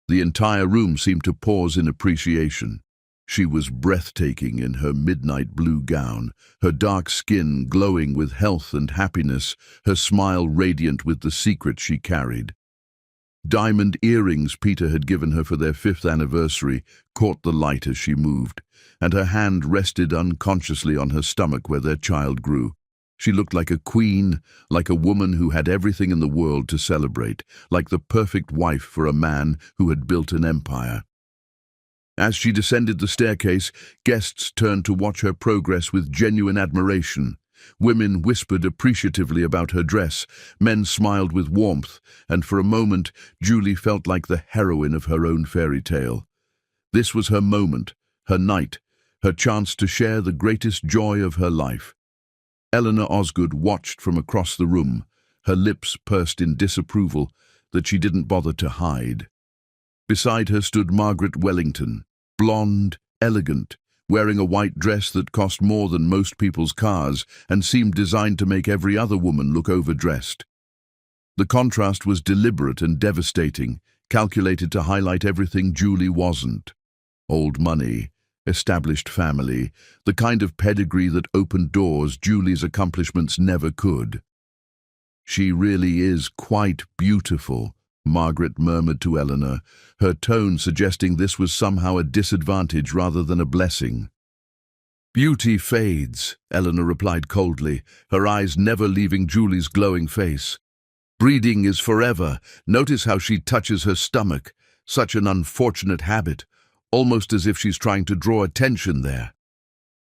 The entire room seemed to pause in appreciation. She was breathtaking in her midnight blue gown, her dark skin glowing with health and happiness, her smile radiant with the secret she carried. Diamond earrings Peter had given her for their 5th anniversary caught the light as she moved, and her hand rested unconsciously on her stomach where their child grew. She looked like a queen, like a woman who had everything in the world to celebrate, like the perfect wife for a man who had built an empire. As she descended the staircase, guests turned to watch her progress with genuine admiration. Women whispered appreciatively about her dress, men smiled with warmth, and for a moment Julie felt like the heroine of her own fairy tale. This was her moment, her night, her chance to share the greatest joy of her life. Eleanor Osgood watched from across the room, her lips pursed in disapproval that she didn't bother to hide. Beside her stood Margaret Wellington, blonde, elegant, wearing a white dress that cost more than most people's cars and seemed designed to make every other woman look overdressed. The contrast was deliberate and devastating, calculated to highlight everything Julie wasn't. Old money, established family, the kind of pedigree that opened doors Julie's accomplishments never could. "She really is quite beautiful," Margaret murmured to Eleanor, her tone suggesting this was somehow a disadvantage rather than a blessing. "Beauty fades," Eleanor replied coldly, her eyes never leaving Julie's glowing face. "Breeding is forever. Notice how she touches her stomach. Such an unfortunate habit, almost as if she's trying to draw attention there."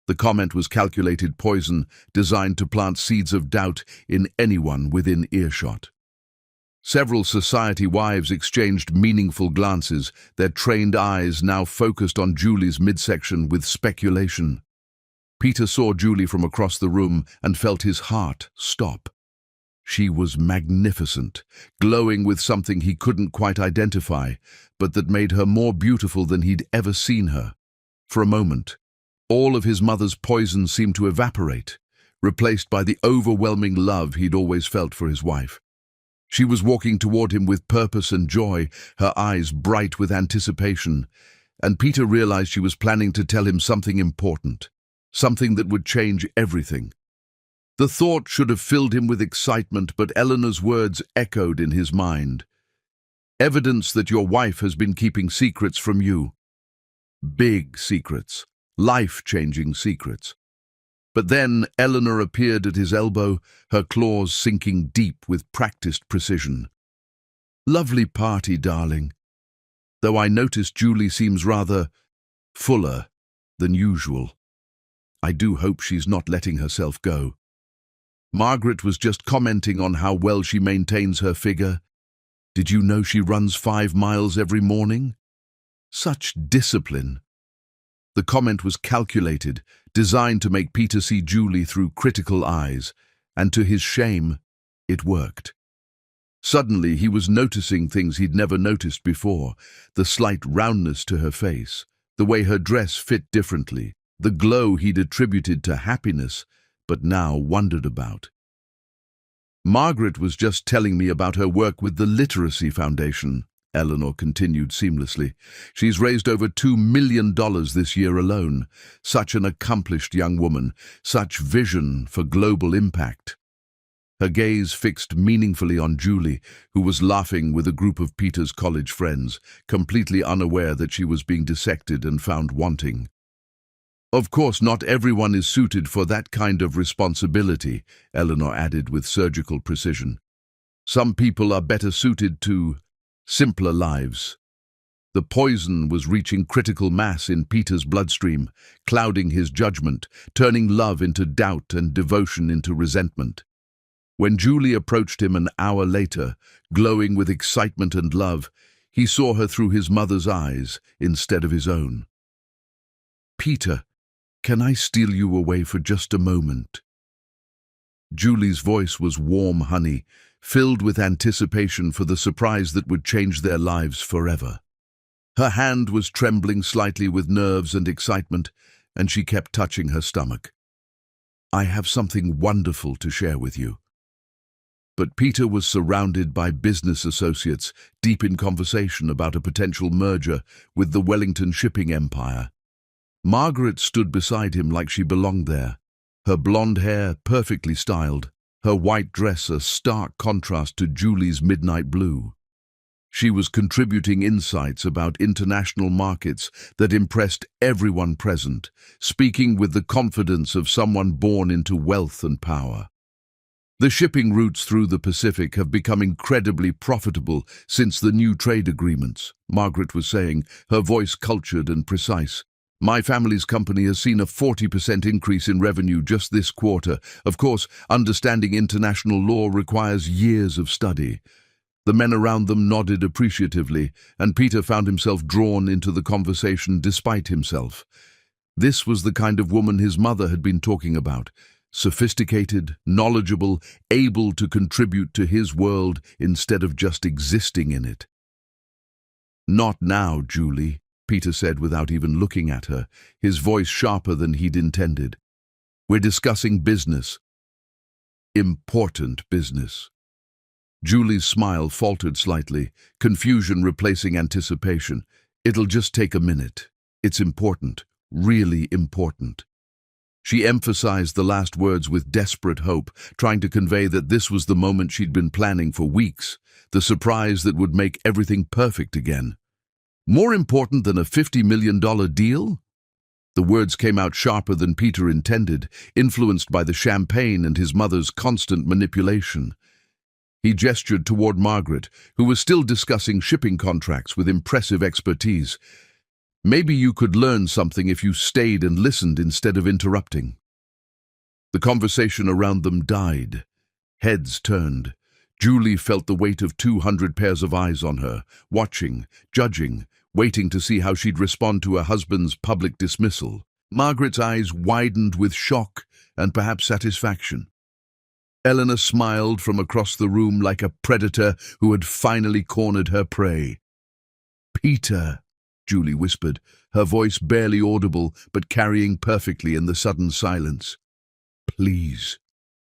The comment was calculated poison, designed to plant seeds of doubt in anyone within earshot. Several society wives exchanged meaningful glances, their trained eyes now focused on Julie's midsection with speculation. Peter saw Julie from across the room and felt his heart stop. She was magnificent, glowing with something he couldn't quite identify, but that made her more beautiful than he'd ever seen her. For a moment, all of his mother's poison seemed to evaporate, replaced by the overwhelming love he'd always felt for his wife. She was walking toward him with purpose and joy, her eyes bright with anticipation, and Peter realized she was planning to tell him something important, something that would change everything. The thought should have filled him with excitement, but Eleanor's words echoed in his mind. "Evidence that your wife has been keeping secrets from you. Big secrets, life-changing secrets." But then Eleanor appeared at his elbow, her claws sinking deep with practiced precision. "Lovely party, darling. Though I noticed Julie seems rather fuller than usual. I do hope she's not letting herself go." Margaret was just commenting on how well she maintains her figure. "Did you know she runs 5 miles every morning? Such discipline." The comment was calculated, designed to make Peter see Julie through critical eyes, and to his shame, it worked. Suddenly, he was noticing things he'd never noticed before: the slight roundness to her face, the way her dress fit differently, the glow he'd attributed to happiness, but now wondered about. "Margaret was just telling me about her work with the Literacy Foundation," Eleanor continued seamlessly. "She's raised over $2 million this year alone. Such an accomplished young woman, such vision for global impact." Her gaze fixed meaningfully on Julie, who was laughing with a group of Peter's college friends, completely unaware that she was being dissected and found wanting. "Of course, not everyone is suited for that kind of responsibility," Eleanor added with surgical precision. "Some people are better suited to simpler lives." The poison was reaching critical mass in Peter's bloodstream, clouding his judgment, turning love into doubt and devotion into resentment. When Julie approached him an hour later, glowing with excitement and love, he saw her through his mother's eyes instead of his own. "Peter, can I steal you away for just a moment?" Julie's voice was warm honey, filled with anticipation for the surprise that would change their lives forever. Her hand was trembling slightly with nerves and excitement, and she kept touching her stomach. "I have something wonderful to share with you." But Peter was surrounded by business associates, deep in conversation about a potential merger with the Wellington shipping empire. Margaret stood beside him like she belonged there, her blonde hair perfectly styled, her white dress a stark contrast to Julie's midnight blue. She was contributing insights about international markets that impressed everyone present, speaking with the confidence of someone born into wealth and power. The shipping routes through the Pacific have become incredibly profitable since the new trade agreements, Margaret was saying, her voice cultured and precise. My family's company has seen a 40% increase in revenue just this quarter. Of course, understanding international law requires years of study. The men around them nodded appreciatively, and Peter found himself drawn into the conversation despite himself. This was the kind of woman his mother had been talking about. Sophisticated, knowledgeable, able to contribute to his world instead of just existing in it. "Not now, Julie," Peter said without even looking at her, his voice sharper than he'd intended. "We're discussing business. Important business." Julie's smile faltered slightly, confusion replacing anticipation. "It'll just take a minute. It's important, really important." She emphasized the last words with desperate hope, trying to convey that this was the moment she'd been planning for weeks, the surprise that would make everything perfect again. "More important than a $50 million deal?" The words came out sharper than Peter intended, influenced by the champagne and his mother's constant manipulation. He gestured toward Margaret, who was still discussing shipping contracts with impressive expertise. "Maybe you could learn something if you stayed and listened instead of interrupting." The conversation around them died. Heads turned. Julie felt the weight of 200 pairs of eyes on her, watching, judging, waiting to see how she'd respond to her husband's public dismissal. Margaret's eyes widened with shock and perhaps satisfaction. Eleanor smiled from across the room like a predator who had finally cornered her prey. "Peter," Julie whispered, her voice barely audible but carrying perfectly in the sudden silence. "Please,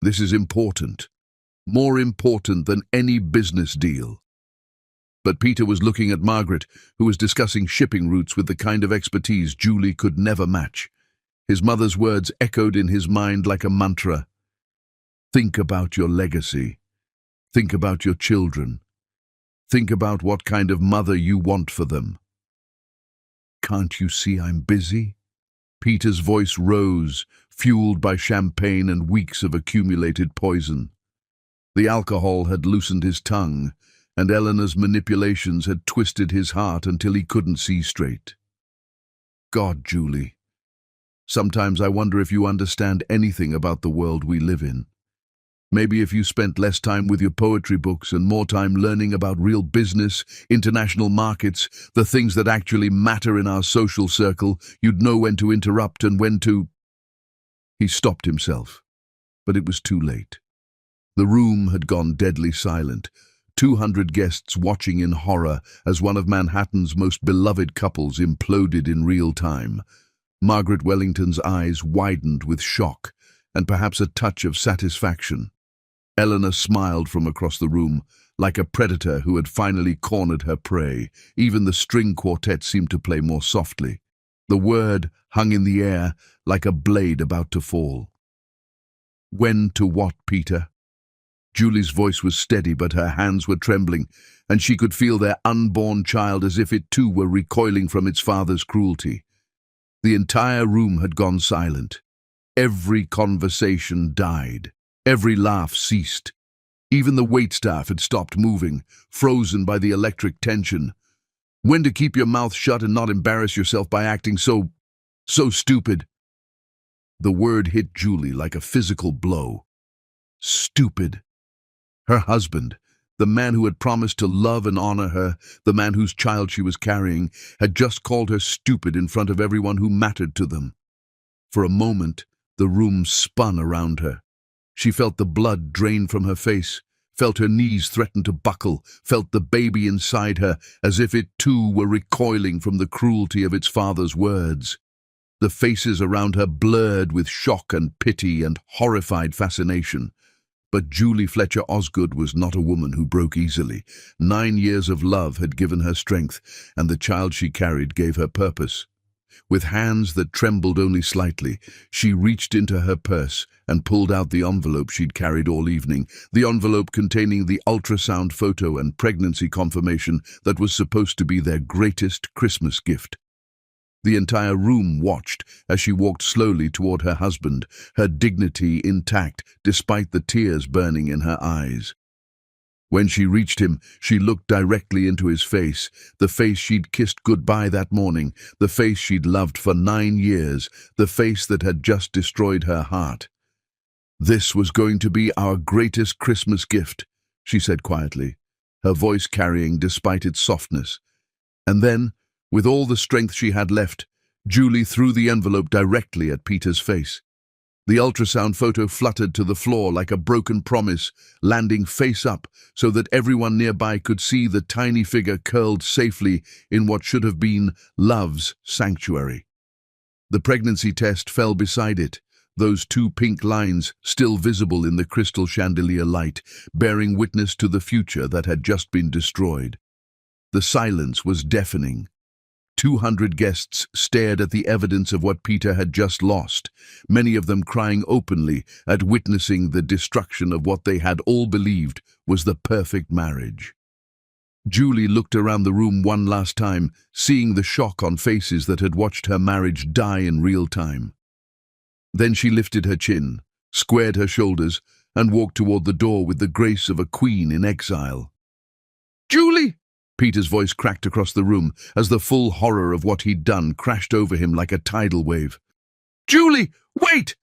this is important. More important than any business deal." But Peter was looking at Margaret, who was discussing shipping routes with the kind of expertise Julie could never match. His mother's words echoed in his mind like a mantra. "Think about your legacy. Think about your children. Think about what kind of mother you want for them." "Can't you see I'm busy?" Peter's voice rose, fueled by champagne and weeks of accumulated poison. The alcohol had loosened his tongue, and Eleanor's manipulations had twisted his heart until he couldn't see straight. "God, Julie, sometimes I wonder if you understand anything about the world we live in. Maybe if you spent less time with your poetry books and more time learning about real business, international markets, the things that actually matter in our social circle, you'd know when to interrupt and when to—" He stopped himself, but it was too late. The room had gone deadly silent, 200 guests watching in horror as one of Manhattan's most beloved couples imploded in real time. Margaret Wellington's eyes widened with shock and perhaps a touch of satisfaction. Eleanor smiled from across the room, like a predator who had finally cornered her prey. Even the string quartet seemed to play more softly. The word hung in the air like a blade about to fall. "When to what, Peter?" Julie's voice was steady, but her hands were trembling, and she could feel their unborn child as if it too were recoiling from its father's cruelty. The entire room had gone silent. Every conversation died. Every laugh ceased. Even the waitstaff had stopped moving, frozen by the electric tension. "When to keep your mouth shut and not embarrass yourself by acting so stupid." The word hit Julie like a physical blow. Stupid. Her husband, the man who had promised to love and honor her, the man whose child she was carrying, had just called her stupid in front of everyone who mattered to them. For a moment, the room spun around her. She felt the blood drain from her face, felt her knees threaten to buckle, felt the baby inside her as if it too were recoiling from the cruelty of its father's words. The faces around her blurred with shock and pity and horrified fascination. But Julie Fletcher Osgood was not a woman who broke easily. 9 years of love had given her strength, and the child she carried gave her purpose. With hands that trembled only slightly, she reached into her purse and pulled out the envelope she'd carried all evening, the envelope containing the ultrasound photo and pregnancy confirmation that was supposed to be their greatest Christmas gift. The entire room watched as she walked slowly toward her husband, her dignity intact despite the tears burning in her eyes. When she reached him, she looked directly into his face, the face she'd kissed goodbye that morning, the face she'd loved for 9 years, the face that had just destroyed her heart. "This was going to be our greatest Christmas gift," she said quietly, her voice carrying despite its softness. And then, with all the strength she had left, Julie threw the envelope directly at Peter's face. The ultrasound photo fluttered to the floor like a broken promise, landing face up so that everyone nearby could see the tiny figure curled safely in what should have been love's sanctuary. The pregnancy test fell beside it, those 2 pink lines still visible in the crystal chandelier light, bearing witness to the future that had just been destroyed. The silence was deafening. 200 guests stared at the evidence of what Peter had just lost, many of them crying openly at witnessing the destruction of what they had all believed was the perfect marriage. Julie looked around the room one last time, seeing the shock on faces that had watched her marriage die in real time. Then she lifted her chin, squared her shoulders, and walked toward the door with the grace of a queen in exile. "Julie!" Peter's voice cracked across the room as the full horror of what he'd done crashed over him like a tidal wave. "Julie, wait!"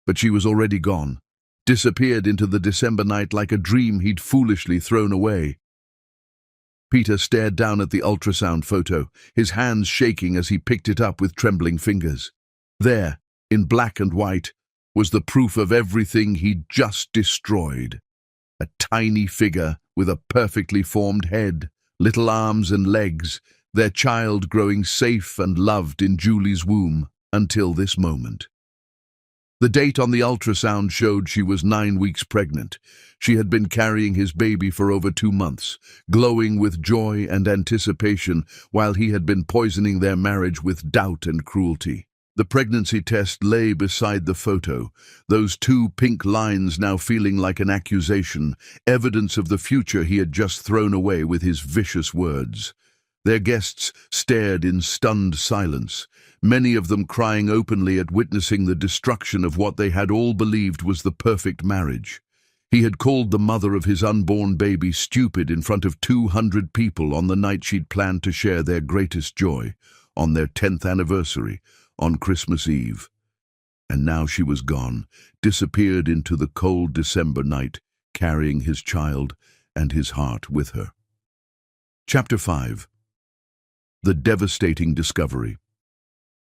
But she was already gone, disappeared into the December night like a dream he'd foolishly thrown away. Peter stared down at the ultrasound photo, his hands shaking as he picked it up with trembling fingers. There, in black and white, was the proof of everything he'd just destroyed. A tiny figure with a perfectly formed head, little arms and legs, their child growing safe and loved in Julie's womb until this moment. The date on the ultrasound showed she was 9 weeks pregnant. She had been carrying his baby for over 2 months, glowing with joy and anticipation while he had been poisoning their marriage with doubt and cruelty. The pregnancy test lay beside the photo, those 2 pink lines now feeling like an accusation, evidence of the future he had just thrown away with his vicious words. Their guests stared in stunned silence, many of them crying openly at witnessing the destruction of what they had all believed was the perfect marriage. He had called the mother of his unborn baby stupid in front of 200 people on the night she'd planned to share their greatest joy, on their 10th anniversary, on Christmas Eve. And now she was gone, disappeared into the cold December night, carrying his child and his heart with her. Chapter 5. The Devastating Discovery.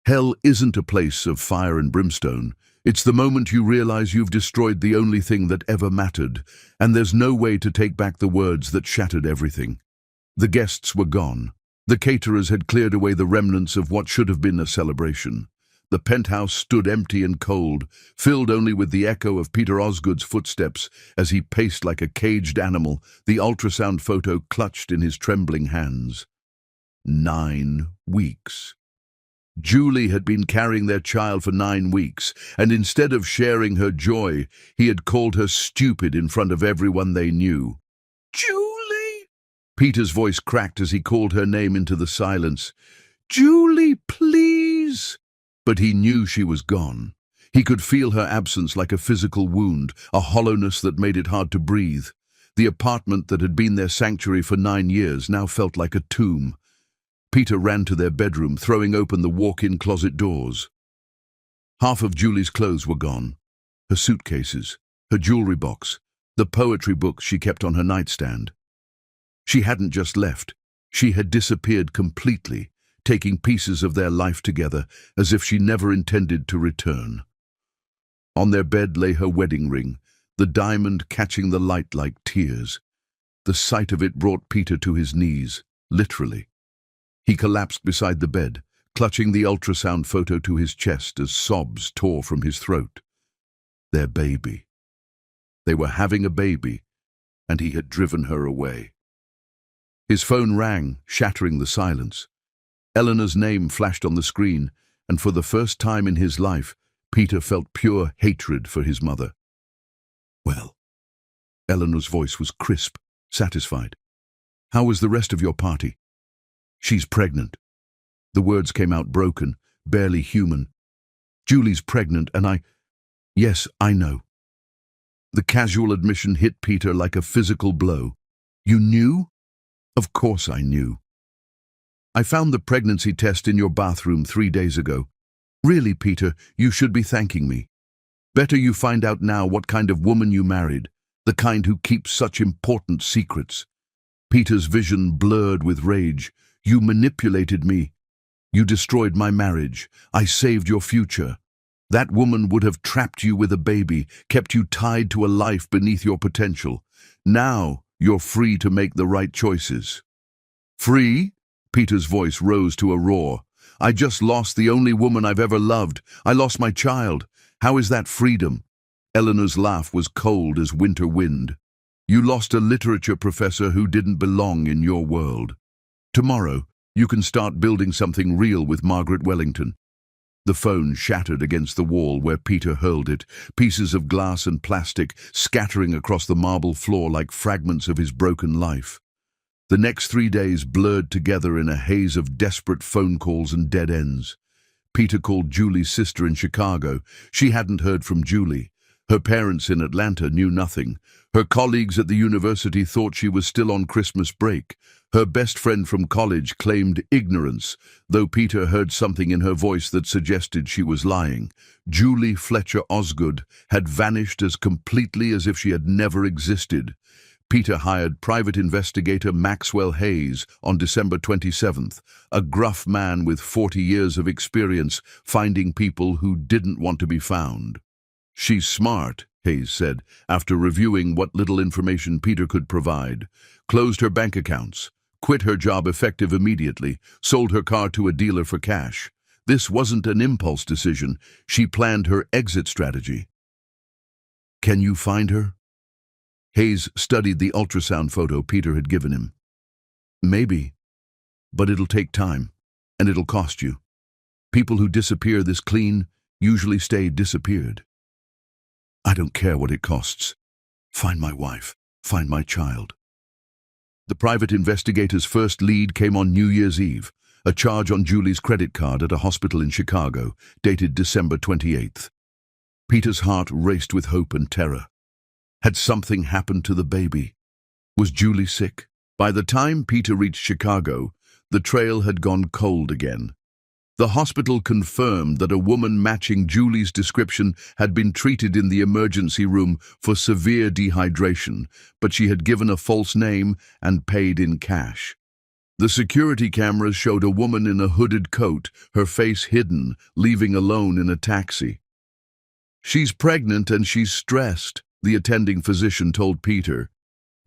Hell isn't a place of fire and brimstone. It's the moment you realize you've destroyed the only thing that ever mattered, and there's no way to take back the words that shattered everything. The guests were gone. The caterers had cleared away the remnants of what should have been a celebration. The penthouse stood empty and cold, filled only with the echo of Peter Osgood's footsteps as he paced like a caged animal, the ultrasound photo clutched in his trembling hands. 9 weeks. Julie had been carrying their child for 9 weeks, and instead of sharing her joy, he had called her stupid in front of everyone they knew. "Julie!" Peter's voice cracked as he called her name into the silence. "Julie, please!" But he knew she was gone. He could feel her absence like a physical wound, a hollowness that made it hard to breathe. The apartment that had been their sanctuary for 9 years now felt like a tomb. Peter ran to their bedroom, throwing open the walk-in closet doors. Half of Julie's clothes were gone. Her suitcases, her jewelry box, the poetry book she kept on her nightstand. She hadn't just left. She had disappeared completely, taking pieces of their life together as if she never intended to return. On their bed lay her wedding ring, the diamond catching the light like tears. The sight of it brought Peter to his knees, literally. He collapsed beside the bed, clutching the ultrasound photo to his chest as sobs tore from his throat. Their baby. They were having a baby, and he had driven her away. His phone rang, shattering the silence. Eleanor's name flashed on the screen, and for the first time in his life, Peter felt pure hatred for his mother. "Well," Eleanor's voice was crisp, satisfied. "How was the rest of your party?" "She's pregnant." The words came out broken, barely human. "Julie's pregnant, and Yes, I know." The casual admission hit Peter like a physical blow. "You knew?" "Of course I knew. I found the pregnancy test in your bathroom 3 days ago. Really, Peter, you should be thanking me. Better you find out now what kind of woman you married, the kind who keeps such important secrets." Peter's vision blurred with rage. "You manipulated me. You destroyed my marriage. I saved your future. That woman would have trapped you with a baby, kept you tied to a life beneath your potential. Now you're free to make the right choices." "Free?" Peter's voice rose to a roar. "I just lost the only woman I've ever loved. I lost my child. How is that freedom?" Eleanor's laugh was cold as winter wind. "You lost a literature professor who didn't belong in your world. Tomorrow, you can start building something real with Margaret Wellington." The phone shattered against the wall where Peter hurled it, pieces of glass and plastic scattering across the marble floor like fragments of his broken life. The next 3 days blurred together in a haze of desperate phone calls and dead ends. Peter called Julie's sister in Chicago. She hadn't heard from Julie. Her parents in Atlanta knew nothing. Her colleagues at the university thought she was still on Christmas break. Her best friend from college claimed ignorance, though Peter heard something in her voice that suggested she was lying. Julie Fletcher Osgood had vanished as completely as if she had never existed. Peter hired private investigator Maxwell Hayes on December 27th, a gruff man with 40 years of experience finding people who didn't want to be found. "She's smart," Hayes said, after reviewing what little information Peter could provide. "Closed her bank accounts, quit her job effective immediately, sold her car to a dealer for cash. This wasn't an impulse decision. She planned her exit strategy." "Can you find her?" Hayes studied the ultrasound photo Peter had given him. "Maybe, but it'll take time, and it'll cost you. People who disappear this clean usually stay disappeared." "I don't care what it costs. Find my wife. Find my child." The private investigator's first lead came on New Year's Eve, a charge on Julie's credit card at a hospital in Chicago, dated December 28th. Peter's heart raced with hope and terror. Had something happened to the baby? Was Julie sick? By the time Peter reached Chicago, the trail had gone cold again. The hospital confirmed that a woman matching Julie's description had been treated in the emergency room for severe dehydration, but she had given a false name and paid in cash. The security cameras showed a woman in a hooded coat, her face hidden, leaving alone in a taxi. "She's pregnant and she's stressed," the attending physician told Peter.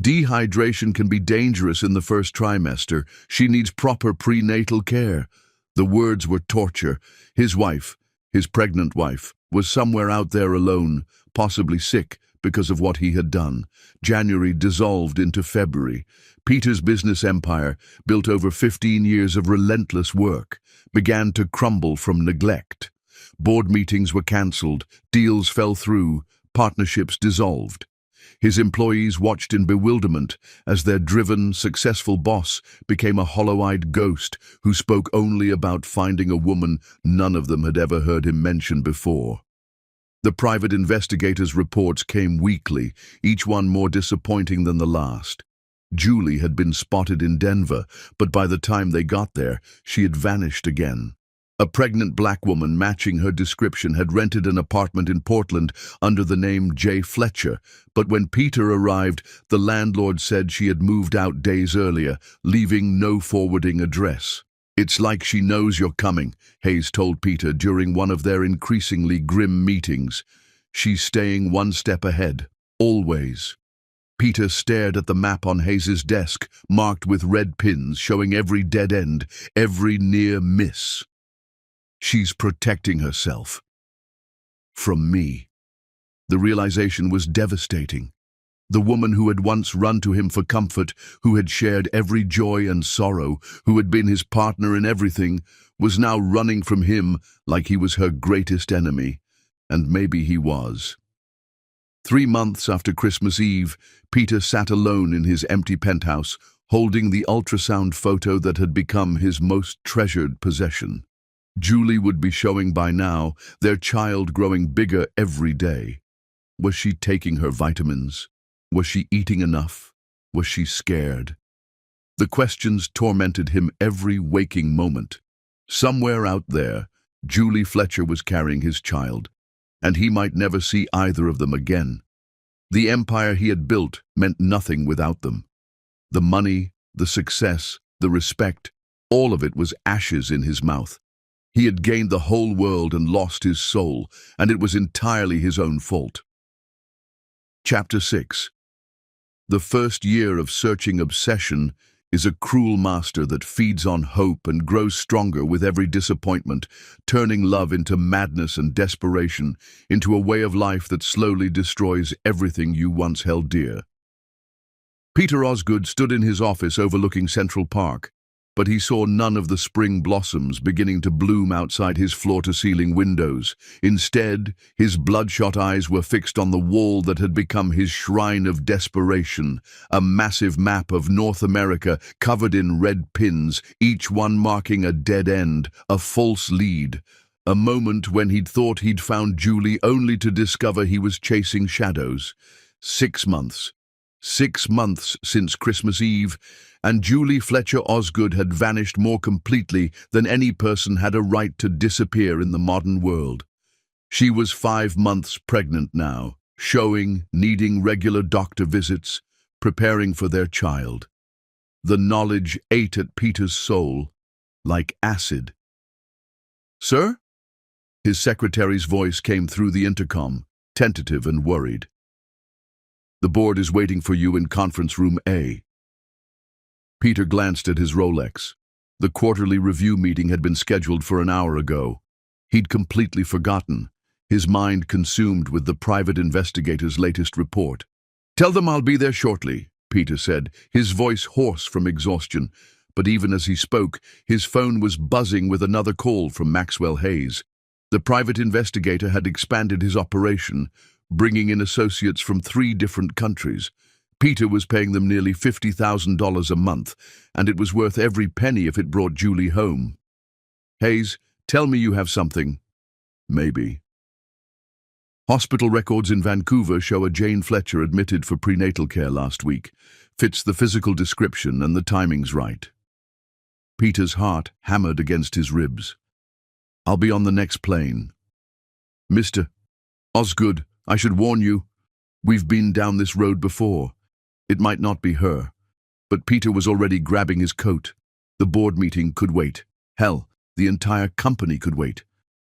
"Dehydration can be dangerous in the first trimester. She needs proper prenatal care." The words were torture. His wife, his pregnant wife, was somewhere out there alone, possibly sick because of what he had done. January dissolved into February. Peter's business empire, built over 15 years of relentless work, began to crumble from neglect. Board meetings were cancelled, deals fell through, partnerships dissolved. His employees watched in bewilderment as their driven, successful boss became a hollow-eyed ghost who spoke only about finding a woman none of them had ever heard him mention before. The private investigators' reports came weekly, each one more disappointing than the last. Julie had been spotted in Denver, but by the time they got there, she had vanished again. A pregnant black woman matching her description had rented an apartment in Portland under the name J. Fletcher, but when Peter arrived, the landlord said she had moved out days earlier, leaving no forwarding address. "It's like she knows you're coming," Hayes told Peter during one of their increasingly grim meetings. "She's staying one step ahead, always." Peter stared at the map on Hayes's desk, marked with red pins showing every dead end, every near miss. "She's protecting herself. From me." The realization was devastating. The woman who had once run to him for comfort, who had shared every joy and sorrow, who had been his partner in everything, was now running from him like he was her greatest enemy. And maybe he was. 3 months after Christmas Eve, Peter sat alone in his empty penthouse, holding the ultrasound photo that had become his most treasured possession. Julie would be showing by now, their child growing bigger every day. Was she taking her vitamins? Was she eating enough? Was she scared? The questions tormented him every waking moment. Somewhere out there, Julie Fletcher was carrying his child, and he might never see either of them again. The empire he had built meant nothing without them. The money, the success, the respect, all of it was ashes in his mouth. He had gained the whole world and lost his soul, and it was entirely his own fault. Chapter 6. The first year of searching obsession is a cruel master that feeds on hope and grows stronger with every disappointment, turning love into madness and desperation, into a way of life that slowly destroys everything you once held dear. Peter Osgood stood in his office overlooking Central Park, but he saw none of the spring blossoms beginning to bloom outside his floor-to-ceiling windows. Instead, his bloodshot eyes were fixed on the wall that had become his shrine of desperation, a massive map of North America covered in red pins, each one marking a dead end, a false lead. A moment when he'd thought he'd found Julie, only to discover he was chasing shadows. 6 months. 6 months since Christmas Eve, and Julie Fletcher Osgood had vanished more completely than any person had a right to disappear in the modern world. She was 5 months pregnant now, showing, needing regular doctor visits, preparing for their child. The knowledge ate at Peter's soul like acid. "Sir?" His secretary's voice came through the intercom, tentative and worried. "The board is waiting for you in conference room A." Peter glanced at his Rolex. The quarterly review meeting had been scheduled for an hour ago. He'd completely forgotten, his mind consumed with the private investigator's latest report. "Tell them I'll be there shortly," Peter said, his voice hoarse from exhaustion. But even as he spoke, his phone was buzzing with another call from Maxwell Hayes. The private investigator had expanded his operation, bringing in associates from 3 different countries. Peter was paying them nearly $50,000 a month, and it was worth every penny if it brought Julie home. "Hayes, tell me you have something." "Maybe." "Hospital records in Vancouver show a Jane Fletcher admitted for prenatal care last week. Fits the physical description and the timing's right." Peter's heart hammered against his ribs. "I'll be on the next plane." "Mr. Osgood, I should warn you, we've been down this road before. It might not be her." But Peter was already grabbing his coat. The board meeting could wait. Hell, the entire company could wait.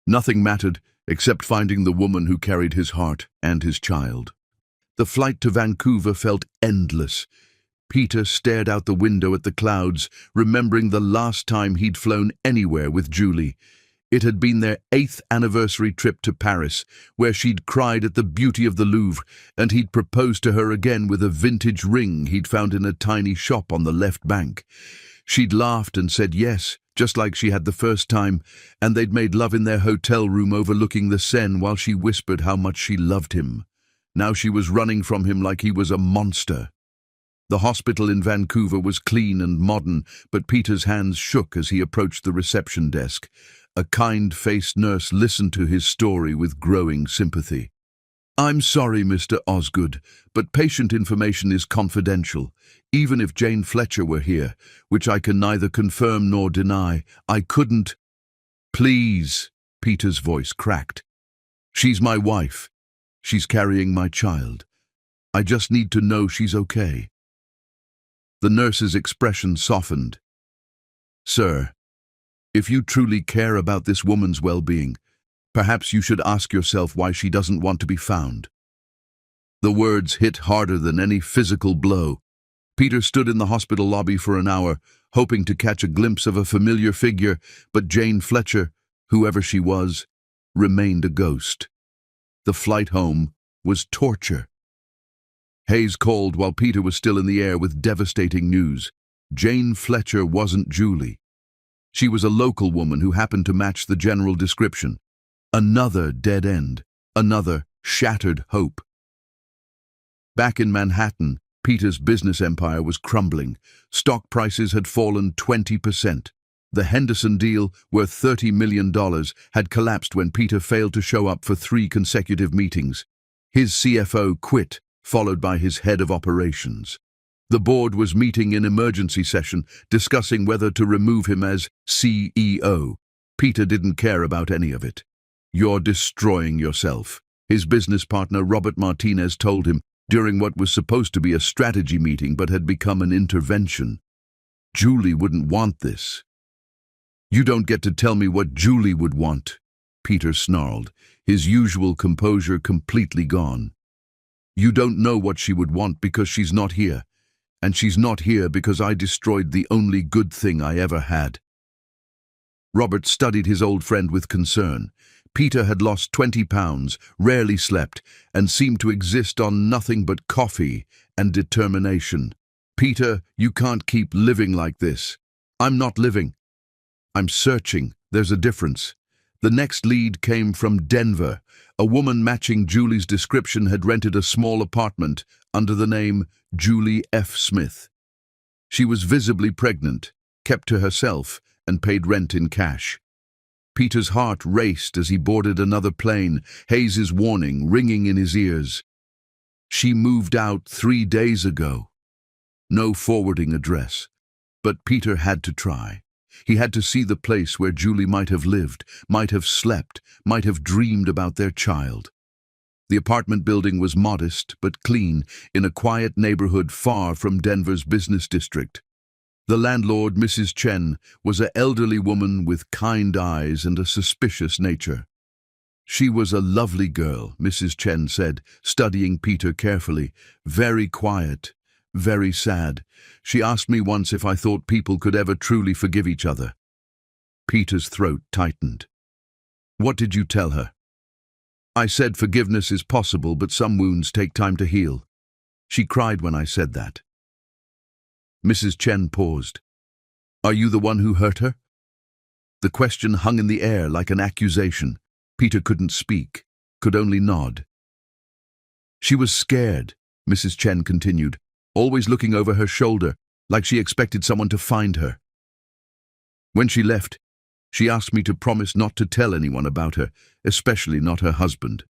Nothing mattered except finding the woman who carried his heart and his child. The flight to Vancouver felt endless. Peter stared out the window at the clouds, remembering the last time he'd flown anywhere with Julie. It had been their 8th anniversary trip to Paris, where she'd cried at the beauty of the Louvre, and he'd proposed to her again with a vintage ring he'd found in a tiny shop on the left bank. She'd laughed and said yes, just like she had the first time, and they'd made love in their hotel room overlooking the Seine while she whispered how much she loved him. Now she was running from him like he was a monster. The hospital in Vancouver was clean and modern, but Peter's hands shook as he approached the reception desk. A kind-faced nurse listened to his story with growing sympathy. "I'm sorry, Mr. Osgood, but patient information is confidential. Even if Jane Fletcher were here, which I can neither confirm nor deny, I couldn't—" "Please," Peter's voice cracked. "She's my wife. She's carrying my child. I just need to know she's okay." The nurse's expression softened. "Sir, if you truly care about this woman's well-being, perhaps you should ask yourself why she doesn't want to be found." The words hit harder than any physical blow. Peter stood in the hospital lobby for an hour, hoping to catch a glimpse of a familiar figure, but Jane Fletcher, whoever she was, remained a ghost. The flight home was torture. Hayes called while Peter was still in the air with devastating news. Jane Fletcher wasn't Julie. She was a local woman who happened to match the general description. Another dead end. Another shattered hope. Back in Manhattan, Peter's business empire was crumbling. Stock prices had fallen 20%. The Henderson deal, worth $30 million, had collapsed when Peter failed to show up for 3 consecutive meetings. His CFO quit, followed by his head of operations. The board was meeting in emergency session, discussing whether to remove him as CEO. Peter didn't care about any of it. "You're destroying yourself," his business partner Robert Martinez told him during what was supposed to be a strategy meeting but had become an intervention. "Julie wouldn't want this." "You don't get to tell me what Julie would want," Peter snarled, his usual composure completely gone. "You don't know what she would want because she's not here. And she's not here because I destroyed the only good thing I ever had." Robert studied his old friend with concern. Peter had lost 20 pounds, rarely slept, and seemed to exist on nothing but coffee and determination. "Peter, you can't keep living like this." "I'm not living. I'm searching. There's a difference." The next lead came from Denver. A woman matching Julie's description had rented a small apartment under the name Julie F. Smith. She was visibly pregnant, kept to herself, and paid rent in cash. Peter's heart raced as he boarded another plane, Hayes's warning ringing in his ears. She moved out 3 days ago. No forwarding address. But Peter had to try. He had to see the place where Julie might have lived, might have slept, might have dreamed about their child. The apartment building was modest but clean, in a quiet neighborhood far from Denver's business district. The landlord, Mrs. Chen, was an elderly woman with kind eyes and a suspicious nature. "She was a lovely girl," Mrs. Chen said, studying Peter carefully. "Very quiet, very sad. She asked me once if I thought people could ever truly forgive each other." Peter's throat tightened. "What did you tell her?" "I said forgiveness is possible, but some wounds take time to heal. She cried when I said that." Mrs. Chen paused. "Are you the one who hurt her?" The question hung in the air like an accusation. Peter couldn't speak, could only nod. "She was scared," Mrs. Chen continued, always looking over her shoulder, like she expected someone to find her. "When she left, she asked me to promise not to tell anyone about her, especially not her husband.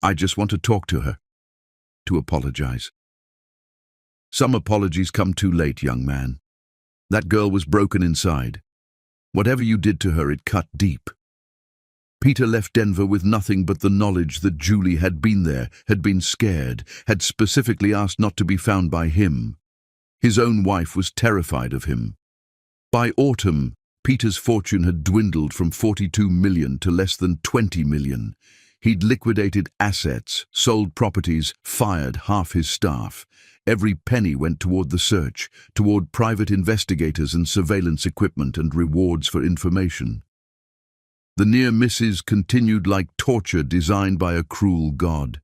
I just want to talk to her, to apologize." "Some apologies come too late, young man. That girl was broken inside. Whatever you did to her, it cut deep." Peter left Denver with nothing but the knowledge that Julie had been there, had been scared, had specifically asked not to be found by him. His own wife was terrified of him. By autumn, Peter's fortune had dwindled from 42 million to less than 20 million. He'd liquidated assets, sold properties, fired half his staff. Every penny went toward the search, toward private investigators and surveillance equipment and rewards for information. The near misses continued like torture designed by a cruel god.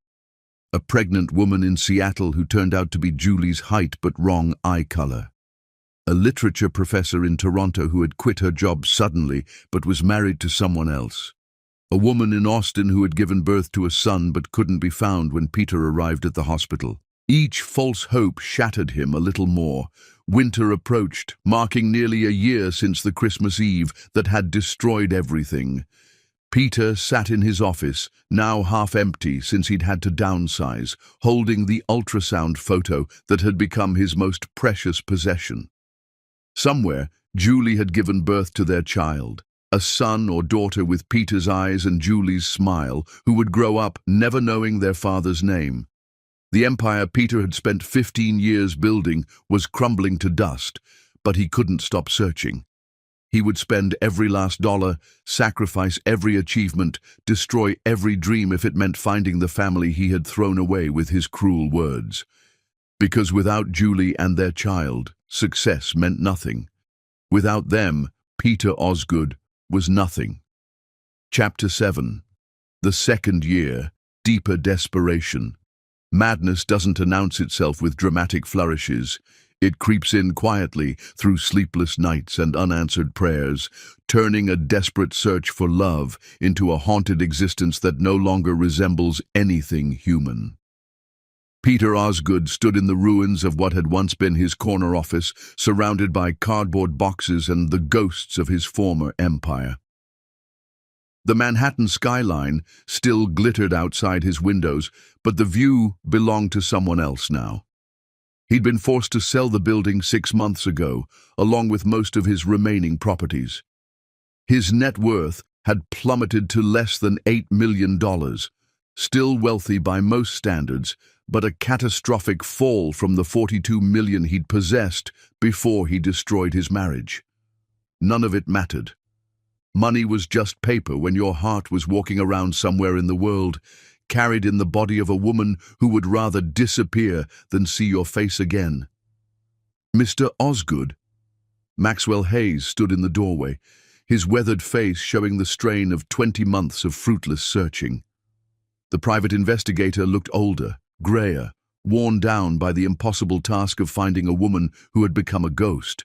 A pregnant woman in Seattle who turned out to be Julie's height but wrong eye color. A literature professor in Toronto who had quit her job suddenly but was married to someone else. A woman in Austin who had given birth to a son but couldn't be found when Peter arrived at the hospital. Each false hope shattered him a little more. Winter approached, marking nearly a year since the Christmas Eve that had destroyed everything. Peter sat in his office, now half empty since he'd had to downsize, holding the ultrasound photo that had become his most precious possession. Somewhere, Julie had given birth to their child, a son or daughter with Peter's eyes and Julie's smile, who would grow up never knowing their father's name. The empire Peter had spent 15 years building was crumbling to dust, but he couldn't stop searching. He would spend every last dollar, sacrifice every achievement, destroy every dream if it meant finding the family he had thrown away with his cruel words. Because without Julie and their child, success meant nothing. Without them, Peter Osgood was nothing. Chapter 7. The second year, deeper desperation. Madness doesn't announce itself with dramatic flourishes. It creeps in quietly through sleepless nights and unanswered prayers, turning a desperate search for love into a haunted existence that no longer resembles anything human. Peter Osgood stood in the ruins of what had once been his corner office, surrounded by cardboard boxes and the ghosts of his former empire. The Manhattan skyline still glittered outside his windows, but the view belonged to someone else now. He'd been forced to sell the building 6 months ago, along with most of his remaining properties. His net worth had plummeted to less than $8 million, still wealthy by most standards, but a catastrophic fall from the $42 million he'd possessed before he destroyed his marriage. None of it mattered. Money was just paper when your heart was walking around somewhere in the world, carried in the body of a woman who would rather disappear than see your face again. Mr. Osgood. Maxwell Hayes stood in the doorway, his weathered face showing the strain of 20 months of fruitless searching. The private investigator looked older, grayer, worn down by the impossible task of finding a woman who had become a ghost.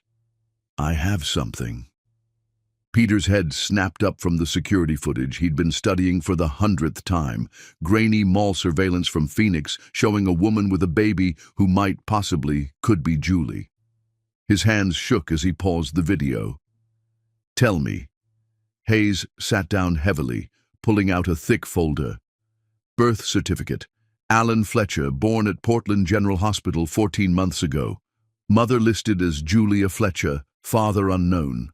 "I have something." Peter's head snapped up from the security footage he'd been studying for the 100th time, grainy mall surveillance from Phoenix showing a woman with a baby who could be Julie. His hands shook as he paused the video. "Tell me." Hayes sat down heavily, pulling out a thick folder. "Birth certificate. Alan Fletcher, born at Portland General Hospital 14 months ago. Mother listed as Julia Fletcher, father unknown."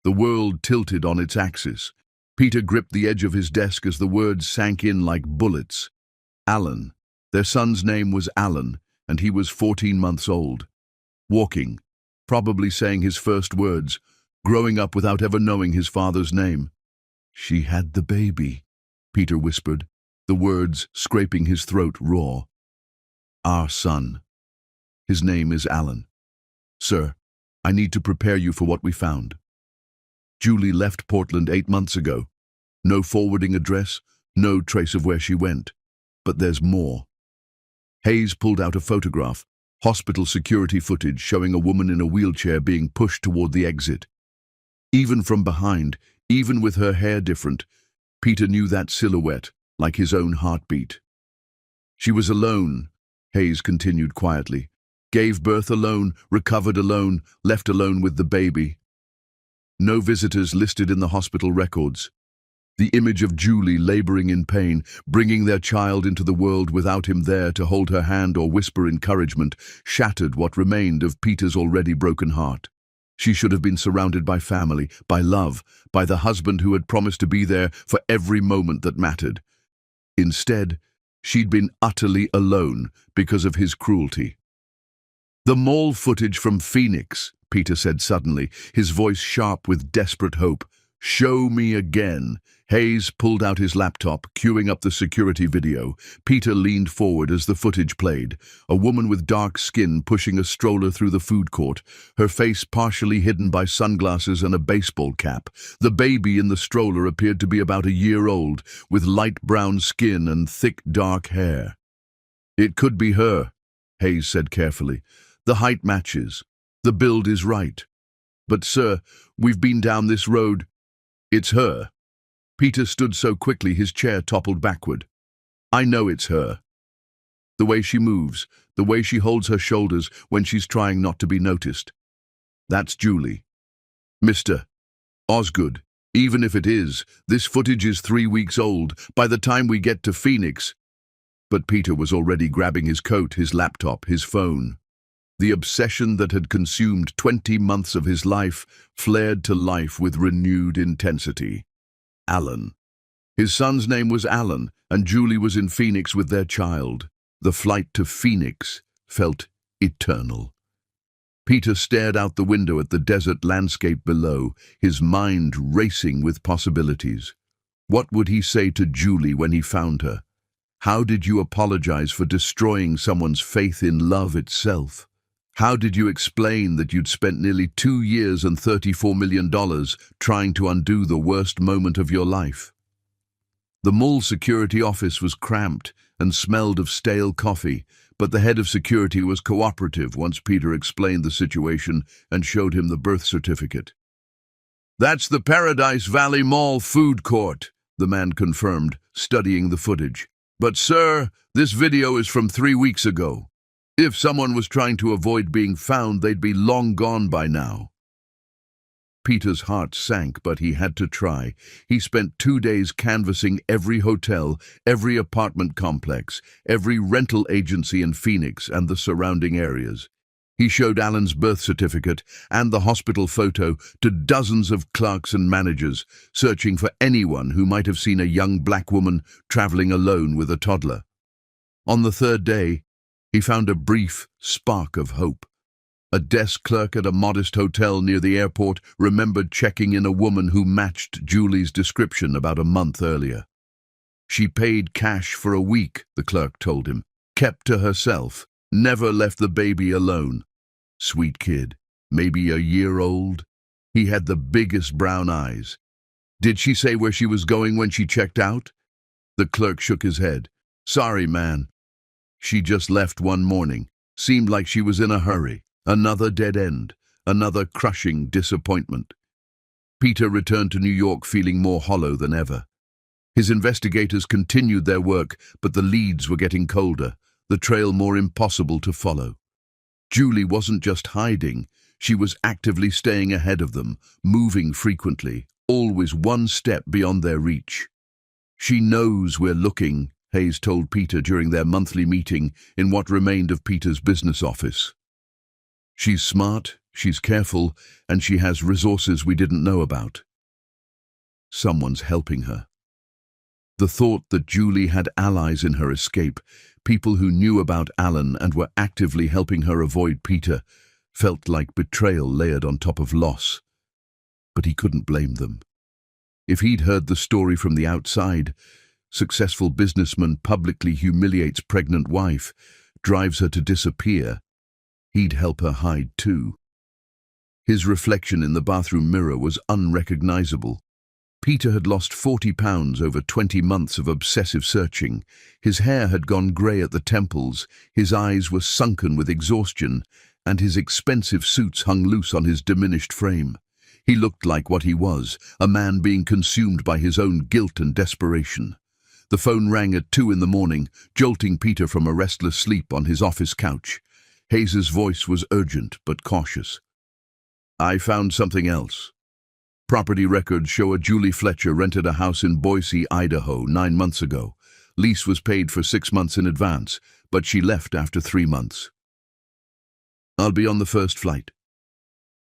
The world tilted on its axis. Peter gripped the edge of his desk as the words sank in like bullets. Alan. Their son's name was Alan, and he was 14 months old. Walking, probably saying his first words, growing up without ever knowing his father's name. "She had the baby," Peter whispered, the words scraping his throat raw. "Our son. His name is Alan. Sir, I need to prepare you for what we found. Julie left Portland 8 months ago. No forwarding address, no trace of where she went. But there's more." Hayes pulled out a photograph, hospital security footage showing a woman in a wheelchair being pushed toward the exit. Even from behind, even with her hair different, Peter knew that silhouette like his own heartbeat. "She was alone," Hayes continued quietly. "Gave birth alone, recovered alone, left alone with the baby. No visitors listed in the hospital records. The image of Julie laboring in pain, bringing their child into the world without him there to hold her hand or whisper encouragement, shattered what remained of Peter's already broken heart. She should have been surrounded by family, by love, by the husband who had promised to be there for every moment that mattered. Instead, she'd been utterly alone because of his cruelty. "The mall footage from Phoenix," Peter said suddenly, his voice sharp with desperate hope. "Show me again." Hayes pulled out his laptop, queuing up the security video. Peter leaned forward as the footage played. A woman with dark skin pushing a stroller through the food court, her face partially hidden by sunglasses and a baseball cap. The baby in the stroller appeared to be about a year old, with light brown skin and thick dark hair. "It could be her," Hayes said carefully. "The height matches. The build is right. But, sir, we've been down this road. It's her." Peter stood so quickly his chair toppled backward. "I know it's her. The way she moves, the way she holds her shoulders when she's trying not to be noticed. That's Julie. Mr. Osgood, even if it is, this footage is 3 weeks old. By the time we get to Phoenix..." But Peter was already grabbing his coat, his laptop, his phone. The obsession that had consumed 20 months of his life flared to life with renewed intensity. Alan. His son's name was Alan, and Julie was in Phoenix with their child. The flight to Phoenix felt eternal. Peter stared out the window at the desert landscape below, his mind racing with possibilities. What would he say to Julie when he found her? How did you apologize for destroying someone's faith in love itself? How did you explain that you'd spent nearly 2 years and $34 million trying to undo the worst moment of your life? The mall security office was cramped and smelled of stale coffee, but the head of security was cooperative once Peter explained the situation and showed him the birth certificate. "That's the Paradise Valley Mall food court," the man confirmed, studying the footage. "But sir, this video is from 3 weeks ago. If someone was trying to avoid being found, they'd be long gone by now." Peter's heart sank, but he had to try. He spent 2 days canvassing every hotel, every apartment complex, every rental agency in Phoenix and the surrounding areas. He showed Alan's birth certificate and the hospital photo to dozens of clerks and managers, searching for anyone who might have seen a young black woman traveling alone with a toddler. On the 3rd day, he found a brief spark of hope. A desk clerk at a modest hotel near the airport remembered checking in a woman who matched Julie's description about a month earlier. She paid cash for a week, the clerk told him, kept to herself, never left the baby alone. Sweet kid, maybe a year old. He had the biggest brown eyes. Did she say where she was going when she checked out? The clerk shook his head. Sorry, man. She just left one morning. Seemed like she was in a hurry. Another dead end. Another crushing disappointment. Peter returned to New York feeling more hollow than ever. His investigators continued their work, but the leads were getting colder, the trail more impossible to follow. Julie wasn't just hiding, she was actively staying ahead of them, moving frequently, always one step beyond their reach. "She knows we're looking," Hayes told Peter during their monthly meeting in what remained of Peter's business office. "She's smart, she's careful, and she has resources we didn't know about. Someone's helping her." The thought that Julie had allies in her escape, people who knew about Alan and were actively helping her avoid Peter, felt like betrayal layered on top of loss. But he couldn't blame them. If he'd heard the story from the outside, successful businessman publicly humiliates pregnant wife, drives her to disappear, he'd help her hide too. His reflection in the bathroom mirror was unrecognizable. Peter had lost 40 pounds over 20 months of obsessive searching. His hair had gone grey at the temples, his eyes were sunken with exhaustion, and his expensive suits hung loose on his diminished frame. He looked like what he was, a man being consumed by his own guilt and desperation. The phone rang at 2 in the morning, jolting Peter from a restless sleep on his office couch. Hayes's voice was urgent but cautious. "I found something else. Property records show a Julie Fletcher rented a house in Boise, Idaho 9 months ago. Lease was paid for 6 months in advance, but she left after 3 months. I'll be on the first flight.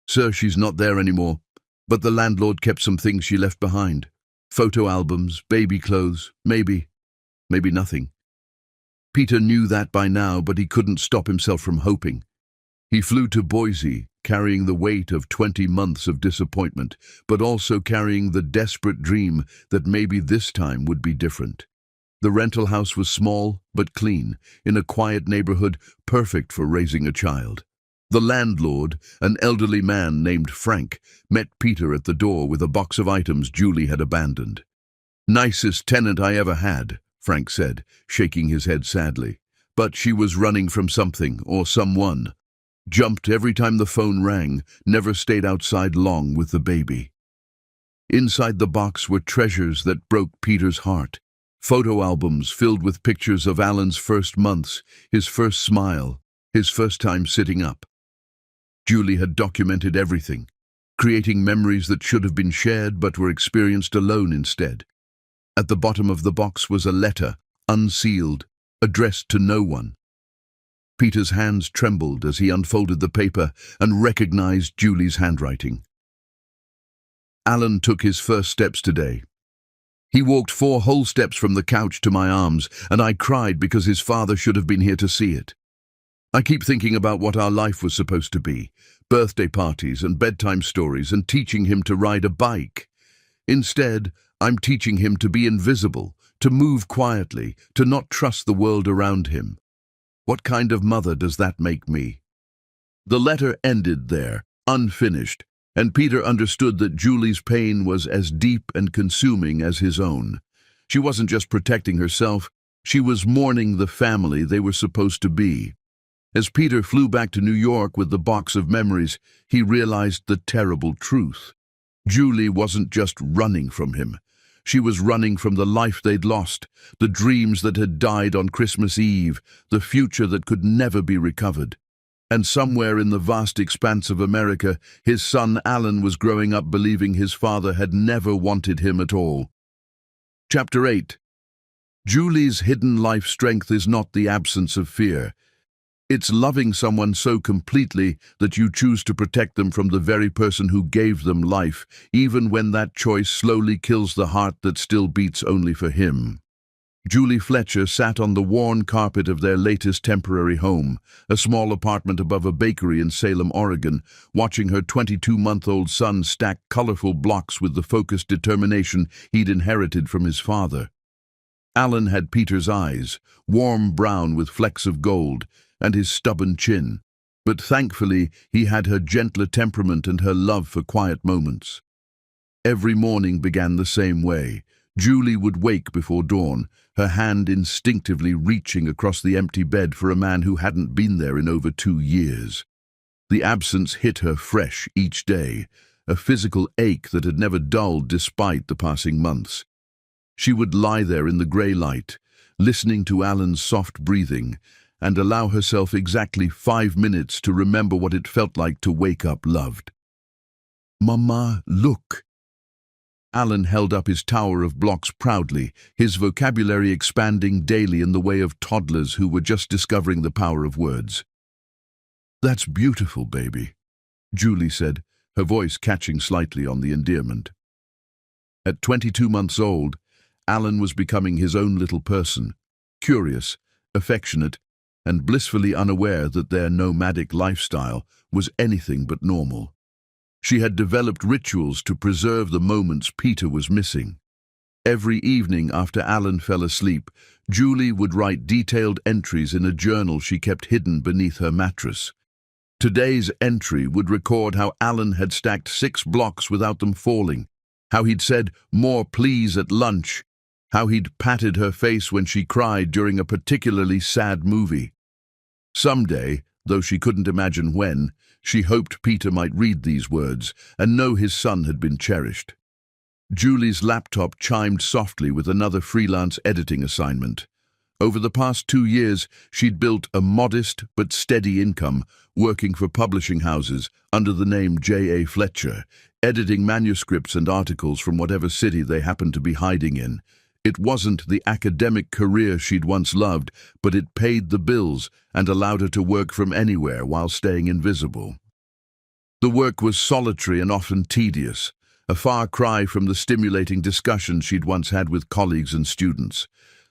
Sir, she's not there anymore, but the landlord kept some things she left behind. Photo albums, baby clothes, maybe nothing." Peter knew that by now, but he couldn't stop himself from hoping. He flew to Boise, carrying the weight of 20 months of disappointment, but also carrying the desperate dream that maybe this time would be different. The rental house was small but clean, in a quiet neighborhood perfect for raising a child. The landlord, an elderly man named Frank, met Peter at the door with a box of items Julie had abandoned. "Nicest tenant I ever had," Frank said, shaking his head sadly. "But she was running from something or someone. Jumped every time the phone rang, never stayed outside long with the baby." Inside the box were treasures that broke Peter's heart. Photo albums filled with pictures of Alan's first months, his first smile, his first time sitting up. Julie had documented everything, creating memories that should have been shared but were experienced alone instead. At the bottom of the box was a letter, unsealed, addressed to no one. Peter's hands trembled as he unfolded the paper and recognized Julie's handwriting. "Alan took his first steps today. He walked 4 whole steps from the couch to my arms, and I cried because his father should have been here to see it. I keep thinking about what our life was supposed to be, birthday parties and bedtime stories and teaching him to ride a bike. Instead, I'm teaching him to be invisible, to move quietly, to not trust the world around him. What kind of mother does that make me?" The letter ended there, unfinished, and Peter understood that Julie's pain was as deep and consuming as his own. She wasn't just protecting herself, she was mourning the family they were supposed to be. As Peter flew back to New York with the box of memories, he realized the terrible truth. Julie wasn't just running from him. She was running from the life they'd lost, the dreams that had died on Christmas Eve, the future that could never be recovered. And somewhere in the vast expanse of America, his son Alan was growing up believing his father had never wanted him at all. Chapter 8. Julie's hidden life strength is not the absence of fear. It's loving someone so completely that you choose to protect them from the very person who gave them life, even when that choice slowly kills the heart that still beats only for him. Julie Fletcher sat on the worn carpet of their latest temporary home, a small apartment above a bakery in Salem, Oregon, watching her 22-month-old son stack colorful blocks with the focused determination he'd inherited from his father. Alan had Peter's eyes, warm brown with flecks of gold, and his stubborn chin, but thankfully he had her gentler temperament and her love for quiet moments. Every morning began the same way. Julie would wake before dawn, her hand instinctively reaching across the empty bed for a man who hadn't been there in over 2 years. The absence hit her fresh each day, a physical ache that had never dulled despite the passing months. She would lie there in the grey light, listening to Alan's soft breathing, and allow herself exactly 5 minutes to remember what it felt like to wake up loved. "Mama, look." Alan held up his tower of blocks proudly, his vocabulary expanding daily in the way of toddlers who were just discovering the power of words. "That's beautiful, baby," Julie said, her voice catching slightly on the endearment. At 22 months old, Alan was becoming his own little person, curious, affectionate, and blissfully unaware that their nomadic lifestyle was anything but normal. She had developed rituals to preserve the moments Peter was missing. Every evening after Alan fell asleep, Julie would write detailed entries in a journal she kept hidden beneath her mattress. Today's entry would record how Alan had stacked 6 blocks without them falling, how he'd said, "More please" at lunch, how he'd patted her face when she cried during a particularly sad movie. Someday, though she couldn't imagine when, she hoped Peter might read these words and know his son had been cherished. Julie's laptop chimed softly with another freelance editing assignment. Over the past 2 years, she'd built a modest but steady income, working for publishing houses under the name J.A. Fletcher, editing manuscripts and articles from whatever city they happened to be hiding in. It wasn't the academic career she'd once loved, but it paid the bills and allowed her to work from anywhere while staying invisible. The work was solitary and often tedious, a far cry from the stimulating discussions she'd once had with colleagues and students.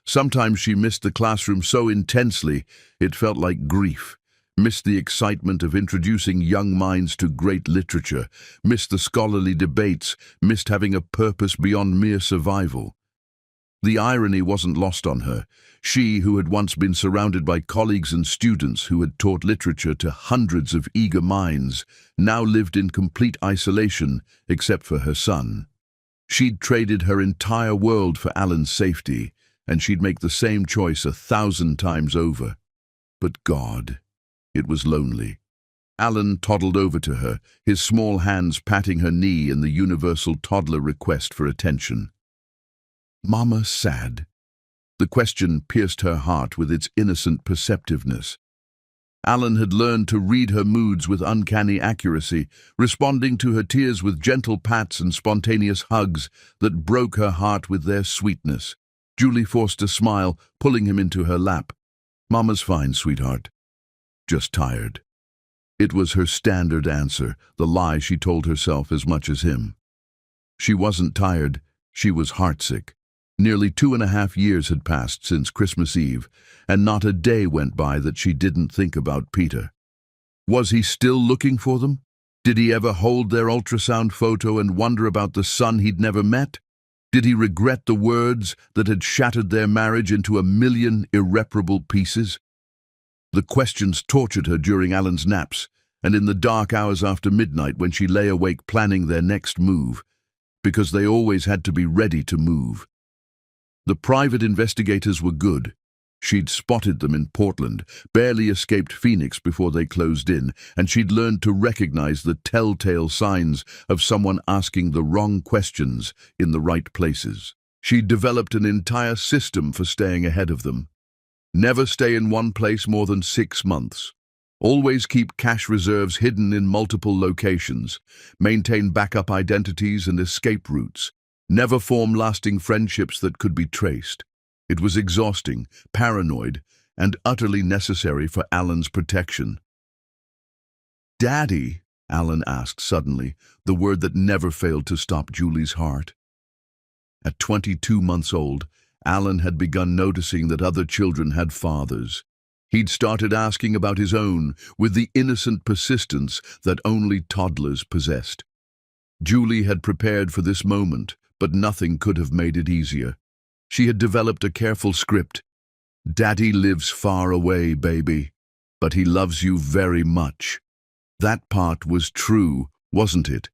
Sometimes she missed the classroom so intensely it felt like grief, missed the excitement of introducing young minds to great literature, missed the scholarly debates, missed having a purpose beyond mere survival. The irony wasn't lost on her. She, who had once been surrounded by colleagues and students who had taught literature to hundreds of eager minds, now lived in complete isolation, except for her son. She'd traded her entire world for Alan's safety, and she'd make the same choice 1,000 times over. But God, it was lonely. Alan toddled over to her, his small hands patting her knee in the universal toddler request for attention. "Mama sad?" The question pierced her heart with its innocent perceptiveness. Alan had learned to read her moods with uncanny accuracy, responding to her tears with gentle pats and spontaneous hugs that broke her heart with their sweetness. Julie forced a smile, pulling him into her lap. "Mama's fine, sweetheart. Just tired." It was her standard answer, the lie she told herself as much as him. She wasn't tired, she was heartsick. Nearly 2.5 years had passed since Christmas Eve, and not a day went by that she didn't think about Peter. Was he still looking for them? Did he ever hold their ultrasound photo and wonder about the son he'd never met? Did he regret the words that had shattered their marriage into 1,000,000 irreparable pieces? The questions tortured her during Alan's naps, and in the dark hours after midnight when she lay awake planning their next move, because they always had to be ready to move. The private investigators were good. She'd spotted them in Portland, barely escaped Phoenix before they closed in, and she'd learned to recognize the telltale signs of someone asking the wrong questions in the right places. She'd developed an entire system for staying ahead of them. Never stay in one place more than 6 months. Always keep cash reserves hidden in multiple locations. Maintain backup identities and escape routes. Never form lasting friendships that could be traced. It was exhausting, paranoid, and utterly necessary for Alan's protection. "Daddy?" Alan asked suddenly, the word that never failed to stop Julie's heart. At 22 months old, Alan had begun noticing that other children had fathers. He'd started asking about his own with the innocent persistence that only toddlers possessed. Julie had prepared for this moment, but nothing could have made it easier. She had developed a careful script. "Daddy lives far away, baby, but he loves you very much." That part was true, wasn't it?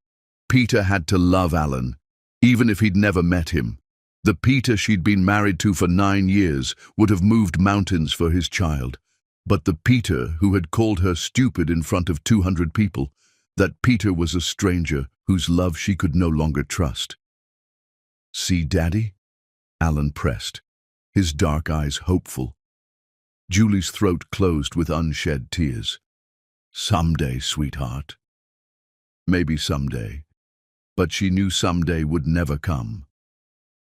Peter had to love Alan, even if he'd never met him. The Peter she'd been married to for 9 years would have moved mountains for his child. But the Peter who had called her stupid in front of 200 people, that Peter was a stranger whose love she could no longer trust. "See, Daddy?" Alan pressed, his dark eyes hopeful. Julie's throat closed with unshed tears. "Someday, sweetheart." Maybe someday. But she knew someday would never come.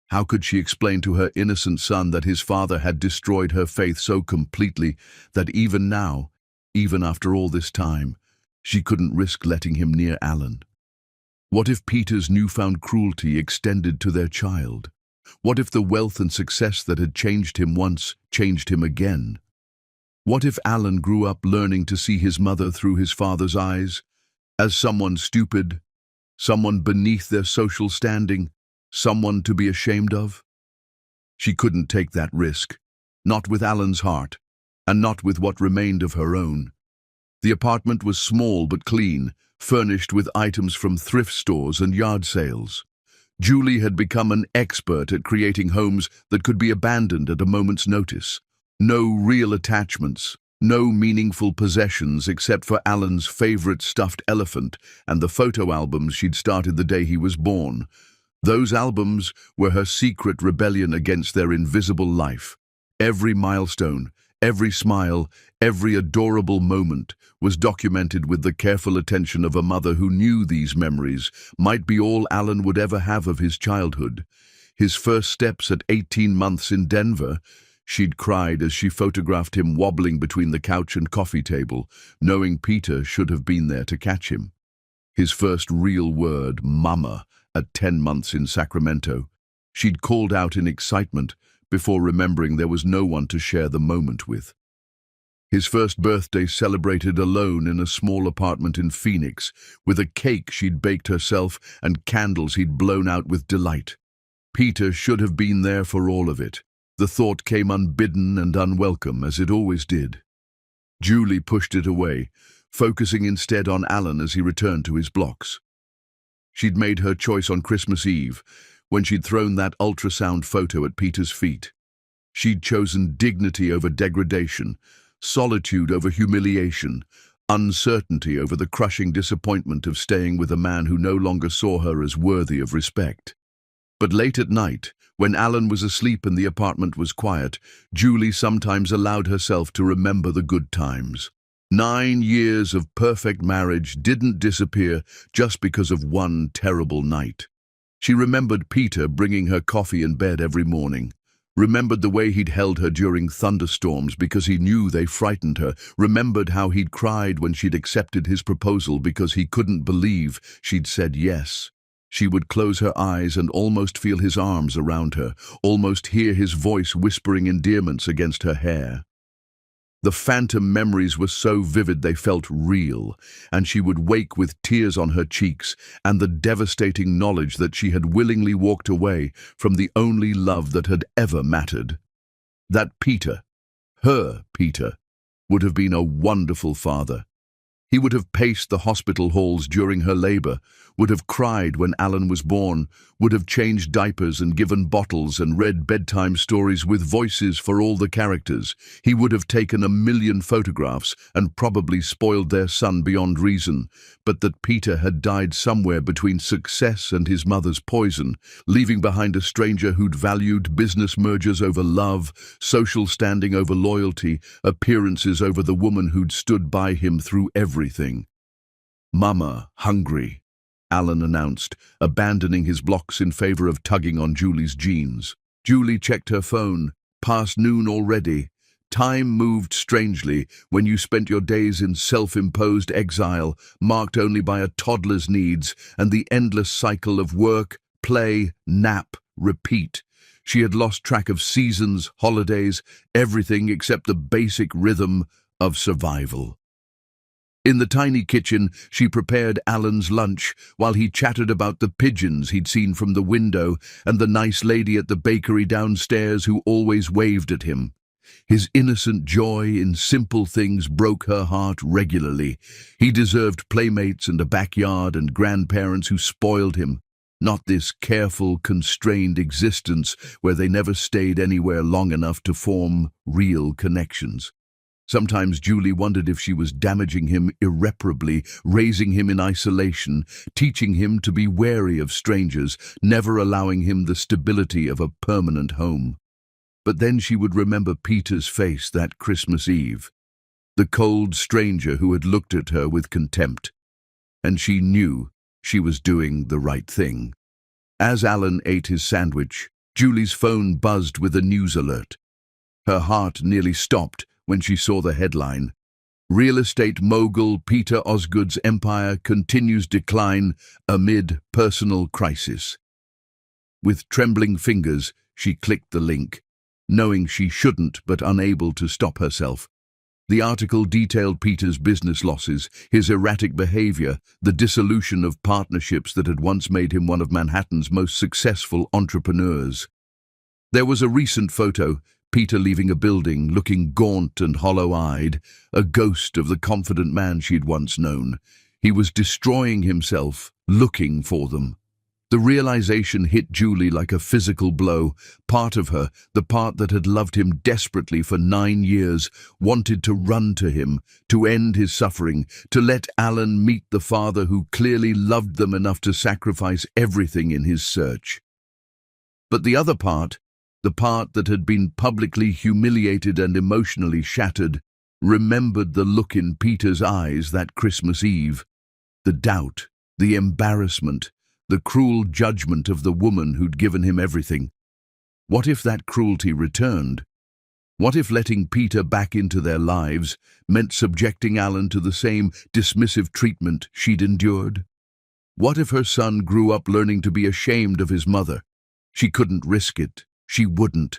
How could she explain to her innocent son that his father had destroyed her faith so completely that even now, even after all this time, she couldn't risk letting him near Alan? What if Peter's newfound cruelty extended to their child? What if the wealth and success that had changed him once changed him again? What if Alan grew up learning to see his mother through his father's eyes, as someone stupid, someone beneath their social standing, someone to be ashamed of? She couldn't take that risk, not with Alan's heart, and not with what remained of her own. The apartment was small but clean, furnished with items from thrift stores and yard sales. Julie had become an expert at creating homes that could be abandoned at a moment's notice. No real attachments, no meaningful possessions except for Alan's favorite stuffed elephant and the photo albums she'd started the day he was born. Those albums were her secret rebellion against their invisible life. Every milestone, every smile, every adorable moment was documented with the careful attention of a mother who knew these memories might be all Alan would ever have of his childhood. His first steps at 18 months in Denver, she'd cried as she photographed him wobbling between the couch and coffee table, knowing Peter should have been there to catch him. His first real word, "Mama," at 10 months in Sacramento, she'd called out in excitement before remembering there was no one to share the moment with. His first birthday celebrated alone in a small apartment in Phoenix, with a cake she'd baked herself and candles he'd blown out with delight. Peter should have been there for all of it. The thought came unbidden and unwelcome, as it always did. Julie pushed it away, focusing instead on Alan as he returned to his blocks. She'd made her choice on Christmas Eve, when she'd thrown that ultrasound photo at Peter's feet. She'd chosen dignity over degradation, solitude over humiliation, uncertainty over the crushing disappointment of staying with a man who no longer saw her as worthy of respect. But late at night, when Alan was asleep and the apartment was quiet, Julie sometimes allowed herself to remember the good times. 9 years of perfect marriage didn't disappear just because of one terrible night. She remembered Peter bringing her coffee in bed every morning, remembered the way he'd held her during thunderstorms because he knew they frightened her, remembered how he'd cried when she'd accepted his proposal because he couldn't believe she'd said yes. She would close her eyes and almost feel his arms around her, almost hear his voice whispering endearments against her hair. The phantom memories were so vivid they felt real, and she would wake with tears on her cheeks and the devastating knowledge that she had willingly walked away from the only love that had ever mattered. That Peter, her Peter, would have been a wonderful father. He would have paced the hospital halls during her labor, would have cried when Alan was born, would have changed diapers and given bottles and read bedtime stories with voices for all the characters. He would have taken 1,000,000 photographs and probably spoiled their son beyond reason. But that Peter had died somewhere between success and his mother's poison, leaving behind a stranger who'd valued business mergers over love, social standing over loyalty, appearances over the woman who'd stood by him through everything. "Mama, hungry," Alan announced, abandoning his blocks in favor of tugging on Julie's jeans. Julie checked her phone. Past noon already. Time moved strangely when you spent your days in self-imposed exile, marked only by a toddler's needs and the endless cycle of work, play, nap, repeat. She had lost track of seasons, holidays, everything except the basic rhythm of survival. In the tiny kitchen, she prepared Alan's lunch while he chattered about the pigeons he'd seen from the window and the nice lady at the bakery downstairs who always waved at him. His innocent joy in simple things broke her heart regularly. He deserved playmates and a backyard and grandparents who spoiled him, not this careful, constrained existence where they never stayed anywhere long enough to form real connections. Sometimes Julie wondered if she was damaging him irreparably, raising him in isolation, teaching him to be wary of strangers, never allowing him the stability of a permanent home. But then she would remember Peter's face that Christmas Eve, the cold stranger who had looked at her with contempt, and she knew she was doing the right thing. As Alan ate his sandwich, Julie's phone buzzed with a news alert. Her heart nearly stopped when she saw the headline, "Real estate mogul Peter Osgood's empire continues decline amid personal crisis." With trembling fingers, she clicked the link, knowing she shouldn't but unable to stop herself. The article detailed Peter's business losses, his erratic behavior, the dissolution of partnerships that had once made him one of Manhattan's most successful entrepreneurs. There was a recent photo, Peter leaving a building, looking gaunt and hollow-eyed, a ghost of the confident man she'd once known. He was destroying himself, looking for them. The realization hit Julie like a physical blow. Part of her, the part that had loved him desperately for 9 years, wanted to run to him, to end his suffering, to let Alan meet the father who clearly loved them enough to sacrifice everything in his search. But the other part, the part that had been publicly humiliated and emotionally shattered, remembered the look in Peter's eyes that Christmas Eve, the doubt, the embarrassment, the cruel judgment of the woman who'd given him everything. What if that cruelty returned? What if letting Peter back into their lives meant subjecting Alan to the same dismissive treatment she'd endured? What if her son grew up learning to be ashamed of his mother? She couldn't risk it. She wouldn't.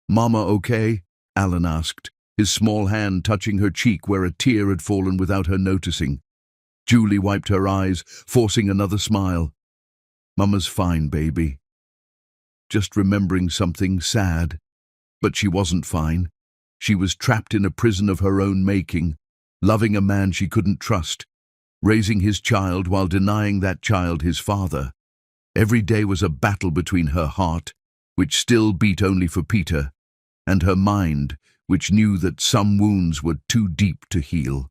"Mama okay?" Alan asked, his small hand touching her cheek where a tear had fallen without her noticing. Julie wiped her eyes, forcing another smile. "Mama's fine, baby. Just remembering something sad." But she wasn't fine. She was trapped in a prison of her own making, loving a man she couldn't trust, raising his child while denying that child his father. Every day was a battle between her heart, which still beat only for Peter, and her mind, which knew that some wounds were too deep to heal.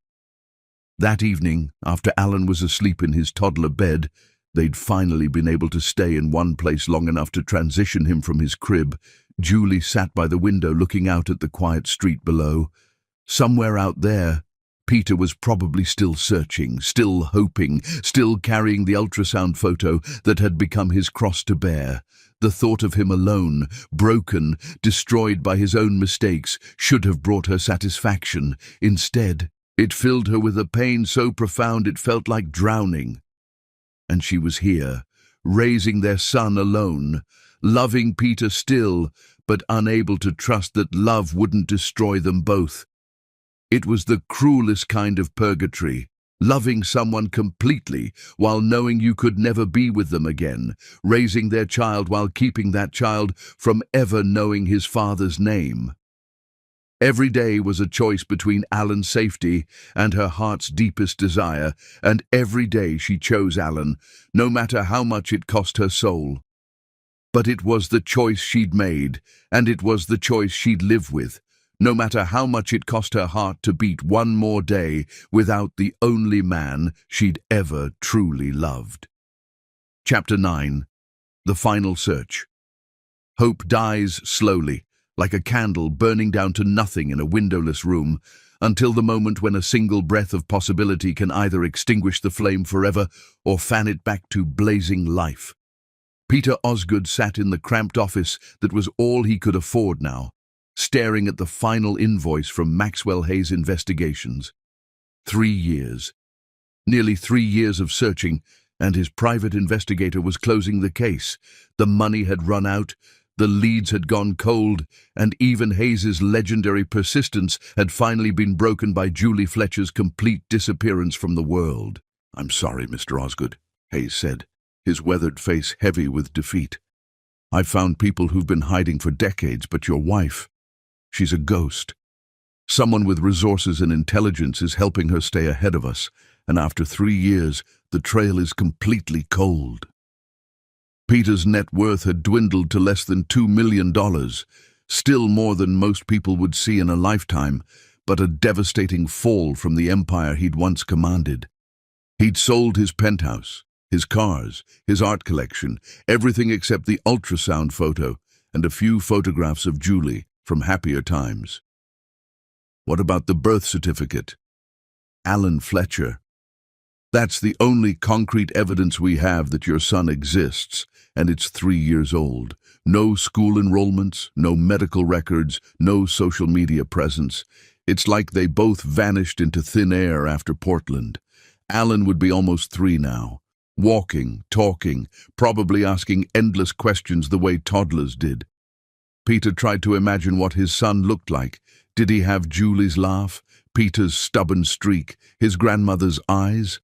That evening, after Alan was asleep in his toddler bed, they'd finally been able to stay in one place long enough to transition him from his crib. Julie sat by the window looking out at the quiet street below. Somewhere out there, Peter was probably still searching, still hoping, still carrying the ultrasound photo that had become his cross to bear. The thought of him alone, broken, destroyed by his own mistakes, should have brought her satisfaction. Instead, it filled her with a pain so profound it felt like drowning. And she was here, raising their son alone, loving Peter still, but unable to trust that love wouldn't destroy them both. It was the cruelest kind of purgatory, loving someone completely while knowing you could never be with them again, raising their child while keeping that child from ever knowing his father's name. Every day was a choice between Alan's safety and her heart's deepest desire, and every day she chose Alan, no matter how much it cost her soul. But it was the choice she'd made, and it was the choice she'd live with, no matter how much it cost her heart to beat one more day without the only man she'd ever truly loved. Chapter 9. The Final Search. Hope dies slowly, like a candle burning down to nothing in a windowless room, until the moment when a single breath of possibility can either extinguish the flame forever or fan it back to blazing life. Peter Osgood sat in the cramped office that was all he could afford now, staring at the final invoice from Maxwell Hayes Investigations. 3 years. Nearly 3 years of searching, and his private investigator was closing the case. The money had run out, the leads had gone cold, and even Hayes's legendary persistence had finally been broken by Julie Fletcher's complete disappearance from the world. "I'm sorry, Mr. Osgood," Hayes said, his weathered face heavy with defeat. "I've found people who've been hiding for decades, but your wife, she's a ghost. Someone with resources and intelligence is helping her stay ahead of us, and after 3 years, the trail is completely cold." Peter's net worth had dwindled to less than $2 million, still more than most people would see in a lifetime, but a devastating fall from the empire he'd once commanded. He'd sold his penthouse, his cars, his art collection, everything except the ultrasound photo and a few photographs of Julie from happier times. What about the birth certificate? Alan Fletcher. "That's the only concrete evidence we have that your son exists, and it's 3 years old. No school enrollments, no medical records, no social media presence. It's like they both vanished into thin air after Portland. Alan would be almost 3 now. Walking, talking, probably asking endless questions the way toddlers did." Peter tried to imagine what his son looked like. Did he have Julie's laugh, Peter's stubborn streak, his grandmother's eyes?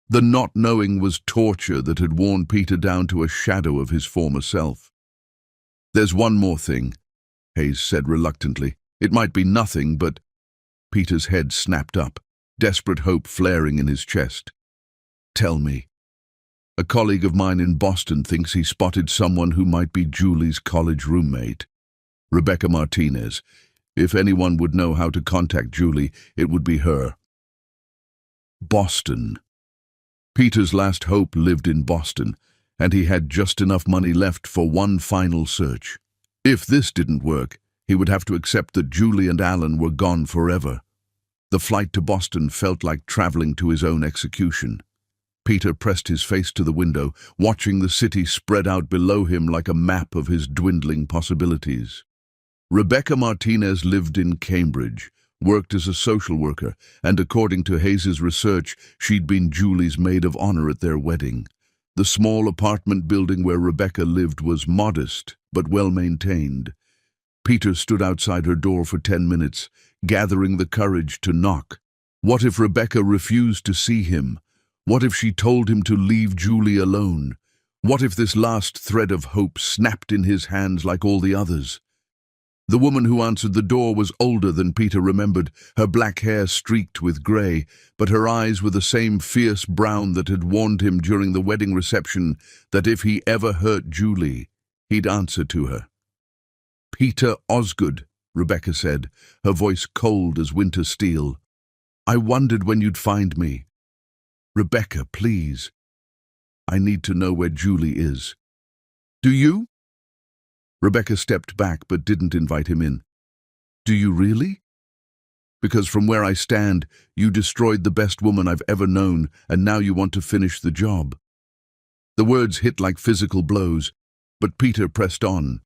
The not knowing was torture that had worn Peter down to a shadow of his former self. "There's one more thing," Hayes said reluctantly. "It might be nothing, but—" Peter's head snapped up, desperate hope flaring in his chest. "Tell me." "A colleague of mine in Boston thinks he spotted someone who might be Julie's college roommate. Rebecca Martinez. If anyone would know how to contact Julie, it would be her." Boston. Peter's last hope lived in Boston, and he had just enough money left for one final search. If this didn't work, he would have to accept that Julie and Alan were gone forever. The flight to Boston felt like traveling to his own execution. Peter pressed his face to the window, watching the city spread out below him like a map of his dwindling possibilities. Rebecca Martinez lived in Cambridge, worked as a social worker, and according to Hayes's research, she'd been Julie's maid of honor at their wedding. The small apartment building where Rebecca lived was modest, but well-maintained. Peter stood outside her door for 10 minutes, gathering the courage to knock. What if Rebecca refused to see him? What if she told him to leave Julie alone? What if this last thread of hope snapped in his hands like all the others? The woman who answered the door was older than Peter remembered, her black hair streaked with grey, but her eyes were the same fierce brown that had warned him during the wedding reception that if he ever hurt Julie, he'd answer to her. "Peter Osgood," Rebecca said, her voice cold as winter steel. "I wondered when you'd find me. Rebecca, please. I need to know where Julie is." "Do you?" Rebecca stepped back but didn't invite him in. "Do you really? Because from where I stand, you destroyed the best woman I've ever known, and now you want to finish the job." The words hit like physical blows, but Peter pressed on.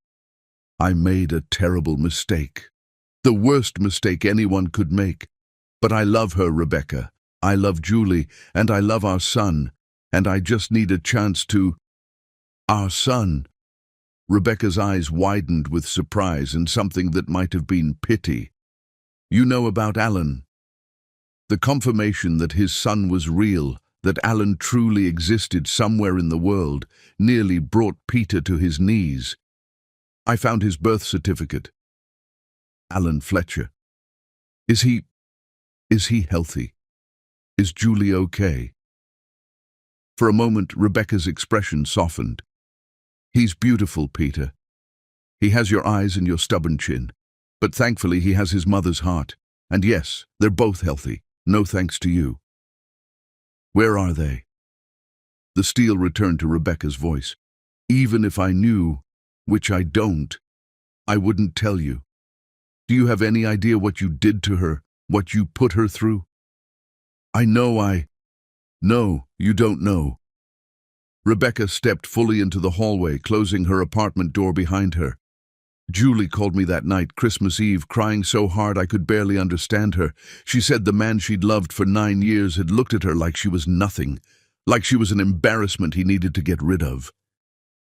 "I made a terrible mistake. The worst mistake anyone could make. But I love her, Rebecca. I love Julie, and I love our son, and I just need a chance to—" "Our son?" Rebecca's eyes widened with surprise and something that might have been pity. "You know about Alan?" The confirmation that his son was real, that Alan truly existed somewhere in the world, nearly brought Peter to his knees. "I found his birth certificate." Alan Fletcher. Is he healthy? Is Julie okay? For a moment, Rebecca's expression softened. He's beautiful, Peter. He has your eyes and your stubborn chin. But thankfully, he has his mother's heart. And yes, they're both healthy. No thanks to you. Where are they? The steel returned to Rebecca's voice. Even if I knew, which I don't, I wouldn't tell you. Do you have any idea what you did to her, what you put her through? No, you don't know. Rebecca stepped fully into the hallway, closing her apartment door behind her. Julie called me that night, Christmas Eve, crying so hard I could barely understand her. She said the man she'd loved for 9 years had looked at her like she was nothing, like she was an embarrassment he needed to get rid of.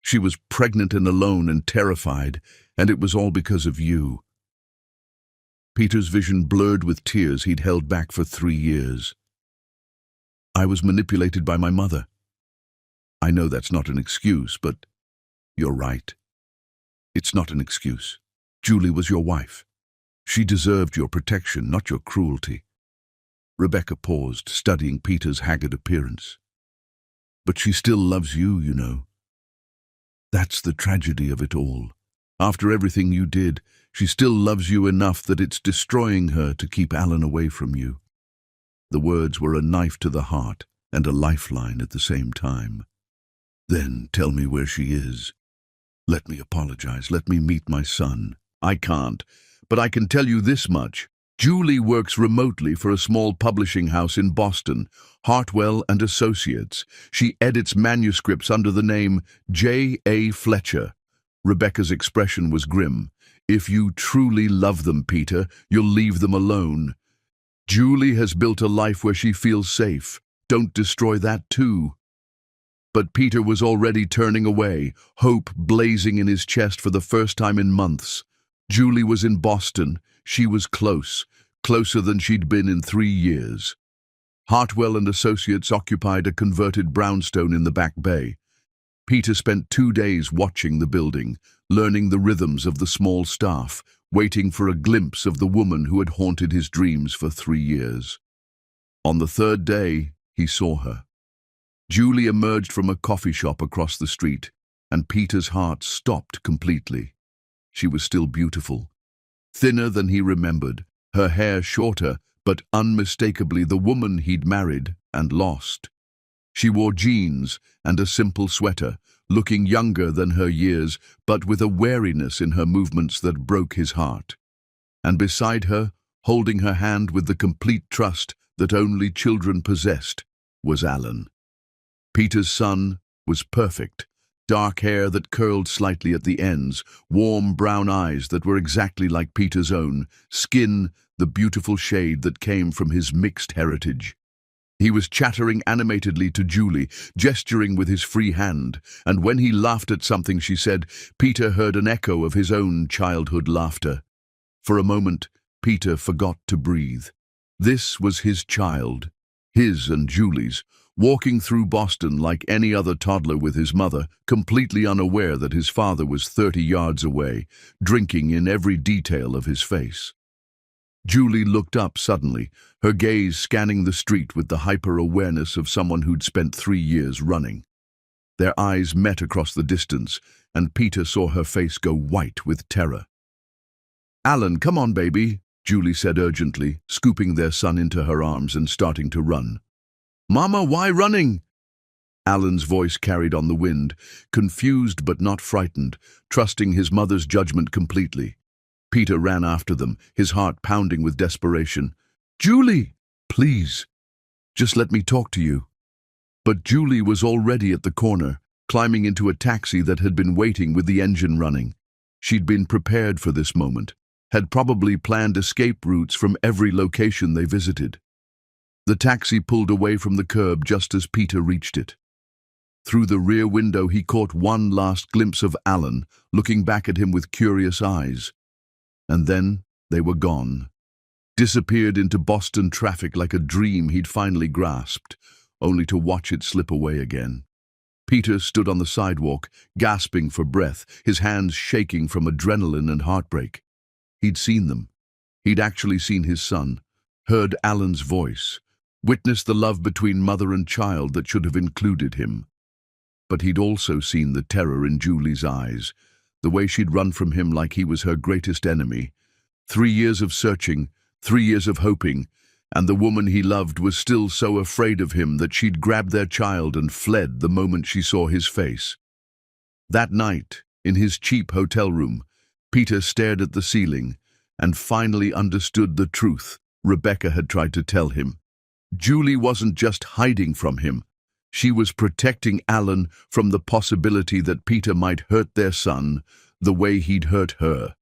She was pregnant and alone and terrified, and it was all because of you. Peter's vision blurred with tears he'd held back for 3 years. I was manipulated by my mother. I know that's not an excuse, but you're right. It's not an excuse. Julie was your wife. She deserved your protection, not your cruelty. Rebecca paused, studying Peter's haggard appearance. But she still loves you, you know. That's the tragedy of it all. After everything you did, she still loves you enough that it's destroying her to keep Alan away from you. The words were a knife to the heart and a lifeline at the same time. Then tell me where she is. Let me apologize. Let me meet my son. I can't, but I can tell you this much. Julie works remotely for a small publishing house in Boston, Hartwell and Associates. She edits manuscripts under the name J.A. Fletcher. Rebecca's expression was grim. If you truly love them, Peter, you'll leave them alone. Julie has built a life where she feels safe. Don't destroy that too. But Peter was already turning away, hope blazing in his chest for the first time in months. Julie was in Boston. She was close, closer than she'd been in 3 years. Hartwell and Associates occupied a converted brownstone in the Back Bay. Peter spent 2 days watching the building, learning the rhythms of the small staff, waiting for a glimpse of the woman who had haunted his dreams for 3 years. On the 3rd day, he saw her. Julie emerged from a coffee shop across the street, and Peter's heart stopped completely. She was still beautiful, thinner than he remembered, her hair shorter, but unmistakably the woman he'd married and lost. She wore jeans and a simple sweater, looking younger than her years, but with a wariness in her movements that broke his heart. And beside her, holding her hand with the complete trust that only children possessed, was Alan. Peter's son was perfect, dark hair that curled slightly at the ends, warm brown eyes that were exactly like Peter's own, skin the beautiful shade that came from his mixed heritage. He was chattering animatedly to Julie, gesturing with his free hand, and when he laughed at something she said, Peter heard an echo of his own childhood laughter. For a moment, Peter forgot to breathe. This was his child, his and Julie's, walking through Boston like any other toddler with his mother, completely unaware that his father was 30 yards away, drinking in every detail of his face. Julie looked up suddenly, her gaze scanning the street with the hyper-awareness of someone who'd spent 3 years running. Their eyes met across the distance, and Peter saw her face go white with terror. "Alan, come on, baby," Julie said urgently, scooping their son into her arms and starting to run. "Mama, why running?" Alan's voice carried on the wind, confused but not frightened, trusting his mother's judgment completely. Peter ran after them, his heart pounding with desperation. "Julie, please, just let me talk to you." But Julie was already at the corner, climbing into a taxi that had been waiting with the engine running. She'd been prepared for this moment, had probably planned escape routes from every location they visited. The taxi pulled away from the curb just as Peter reached it. Through the rear window he caught one last glimpse of Alan, looking back at him with curious eyes. And then they were gone, disappeared into Boston traffic like a dream he'd finally grasped, only to watch it slip away again. Peter stood on the sidewalk, gasping for breath, his hands shaking from adrenaline and heartbreak. He'd seen them. He'd actually seen his son, heard Alan's voice, witnessed the love between mother and child that should have included him. But he'd also seen the terror in Julie's eyes, the way she'd run from him like he was her greatest enemy. 3 years of searching, 3 years of hoping, and the woman he loved was still so afraid of him that she'd grabbed their child and fled the moment she saw his face. That night, in his cheap hotel room, Peter stared at the ceiling and finally understood the truth Rebecca had tried to tell him. Julie wasn't just hiding from him. She was protecting Alan from the possibility that Peter might hurt their son the way he'd hurt her.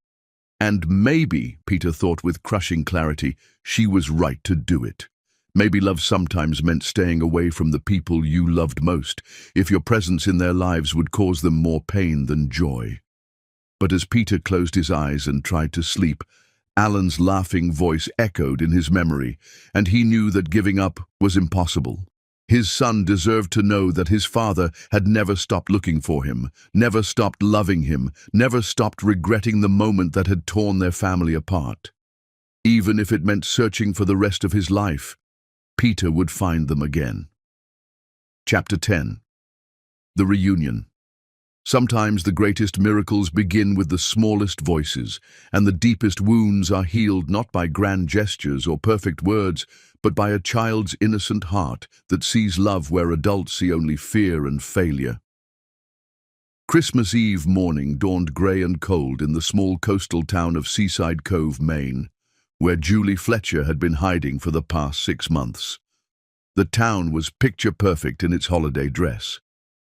And maybe, Peter thought with crushing clarity, she was right to do it. Maybe love sometimes meant staying away from the people you loved most, if your presence in their lives would cause them more pain than joy. But as Peter closed his eyes and tried to sleep, Alan's laughing voice echoed in his memory, and he knew that giving up was impossible. His son deserved to know that his father had never stopped looking for him, never stopped loving him, never stopped regretting the moment that had torn their family apart. Even if it meant searching for the rest of his life, Peter would find them again. Chapter 10. The Reunion. Sometimes the greatest miracles begin with the smallest voices, and the deepest wounds are healed not by grand gestures or perfect words, but by a child's innocent heart that sees love where adults see only fear and failure. Christmas Eve morning dawned grey and cold in the small coastal town of Seaside Cove, Maine, where Julie Fletcher had been hiding for the past 6 months. The town was picture-perfect in its holiday dress.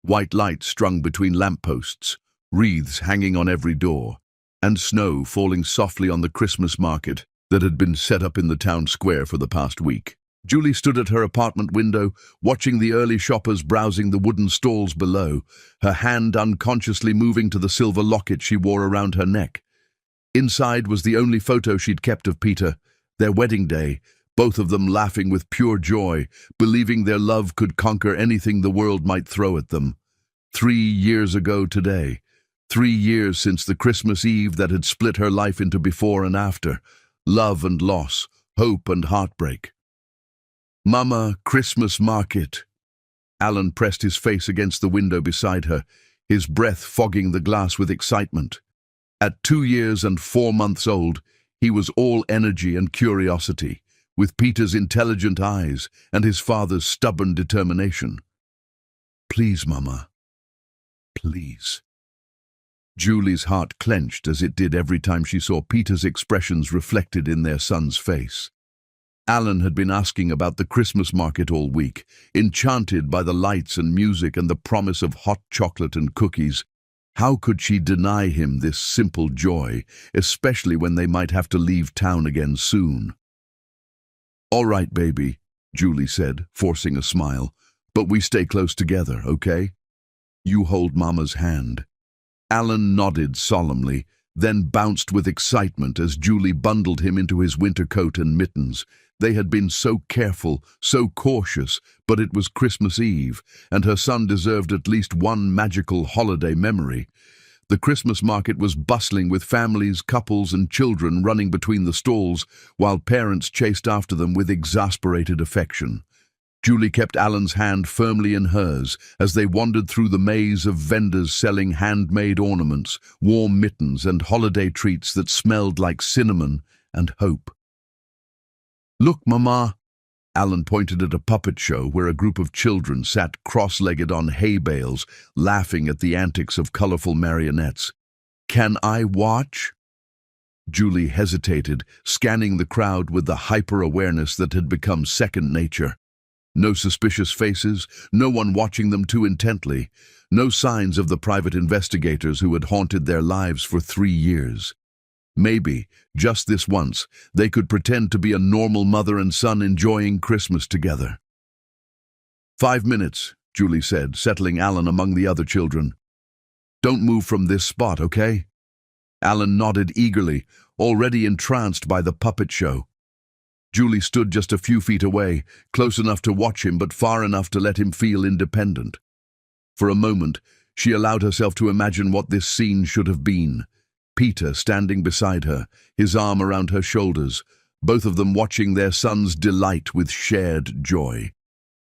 White lights strung between lampposts, wreaths hanging on every door, and snow falling softly on the Christmas market that had been set up in the town square for the past week. Julie stood at her apartment window, watching the early shoppers browsing the wooden stalls below, her hand unconsciously moving to the silver locket she wore around her neck. Inside was the only photo she'd kept of Peter, their wedding day, both of them laughing with pure joy, believing their love could conquer anything the world might throw at them. 3 years ago today, 3 years since the Christmas Eve that had split her life into before and after, love and loss, hope and heartbreak. "Mama, Christmas market." Alan pressed his face against the window beside her, his breath fogging the glass with excitement. At 2 years and 4 months old, he was all energy and curiosity, with Peter's intelligent eyes and his father's stubborn determination. "Please, Mama. Please." Julie's heart clenched as it did every time she saw Peter's expressions reflected in their son's face. Alan had been asking about the Christmas market all week, enchanted by the lights and music and the promise of hot chocolate and cookies. How could she deny him this simple joy, especially when they might have to leave town again soon? "All right, baby," Julie said, forcing a smile, "but we stay close together, okay? You hold Mama's hand." Alan nodded solemnly, then bounced with excitement as Julie bundled him into his winter coat and mittens. They had been so careful, so cautious, but it was Christmas Eve, and her son deserved at least one magical holiday memory. The Christmas market was bustling with families, couples, and children running between the stalls, while parents chased after them with exasperated affection. Julie kept Alan's hand firmly in hers as they wandered through the maze of vendors selling handmade ornaments, warm mittens, and holiday treats that smelled like cinnamon and hope. "Look, Mama." Alan pointed at a puppet show where a group of children sat cross-legged on hay bales, laughing at the antics of colorful marionettes. "Can I watch?" Julie hesitated, scanning the crowd with the hyper-awareness that had become second nature. No suspicious faces, no one watching them too intently, no signs of the private investigators who had haunted their lives for 3 years. Maybe, just this once, they could pretend to be a normal mother and son enjoying Christmas together. 5 minutes, Julie said, settling Alan among the other children. "Don't move from this spot, okay?" Alan nodded eagerly, already entranced by the puppet show. Julie stood just a few feet away, close enough to watch him but far enough to let him feel independent. For a moment, she allowed herself to imagine what this scene should have been. Peter standing beside her, his arm around her shoulders, both of them watching their son's delight with shared joy.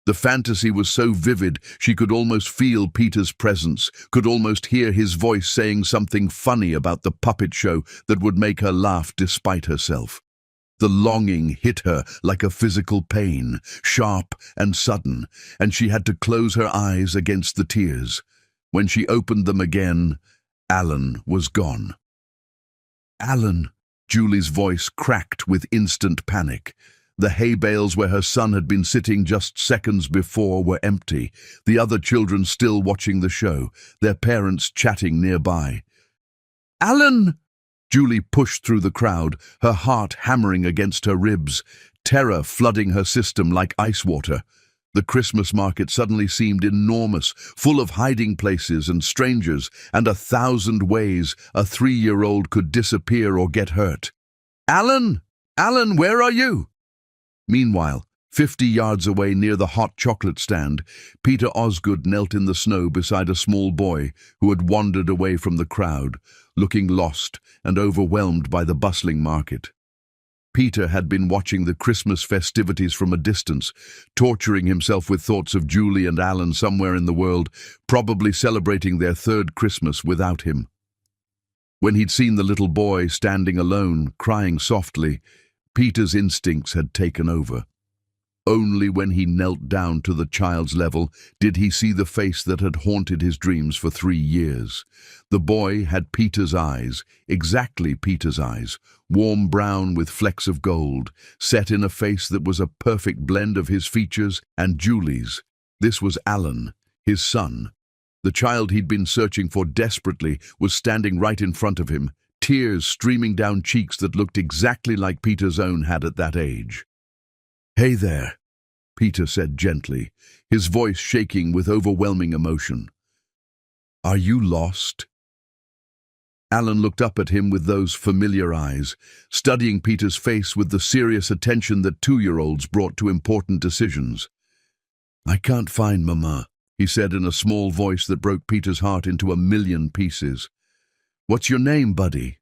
The fantasy was so vivid she could almost feel Peter's presence, could almost hear his voice saying something funny about the puppet show that would make her laugh despite herself. The longing hit her like a physical pain, sharp and sudden, and she had to close her eyes against the tears. When she opened them again, Alan was gone. "Alan!" Julie's voice cracked with instant panic. The hay bales where her son had been sitting just seconds before were empty, the other children still watching the show, their parents chatting nearby. "Alan!" Julie pushed through the crowd, her heart hammering against her ribs, terror flooding her system like ice water. The Christmas market suddenly seemed enormous, full of hiding places and strangers, and 1,000 ways a 3-year-old could disappear or get hurt. "Alan! Alan, where are you?" Meanwhile, 50 yards away near the hot chocolate stand, Peter Osgood knelt in the snow beside a small boy who had wandered away from the crowd, looking lost and overwhelmed by the bustling market. Peter had been watching the Christmas festivities from a distance, torturing himself with thoughts of Julie and Alan somewhere in the world, probably celebrating their 3rd Christmas without him. When he'd seen the little boy standing alone, crying softly, Peter's instincts had taken over. Only when he knelt down to the child's level did he see the face that had haunted his dreams for 3 years. The boy had Peter's eyes, exactly Peter's eyes, warm brown with flecks of gold, set in a face that was a perfect blend of his features and Julie's. This was Alan, his son. The child he'd been searching for desperately was standing right in front of him, tears streaming down cheeks that looked exactly like Peter's own had at that age. "Hey there," Peter said gently, his voice shaking with overwhelming emotion. "Are you lost?" Alan looked up at him with those familiar eyes, studying Peter's face with the serious attention that 2-year-olds brought to important decisions. "I can't find Mama," he said in a small voice that broke Peter's heart into 1,000,000 pieces. "What's your name, buddy?"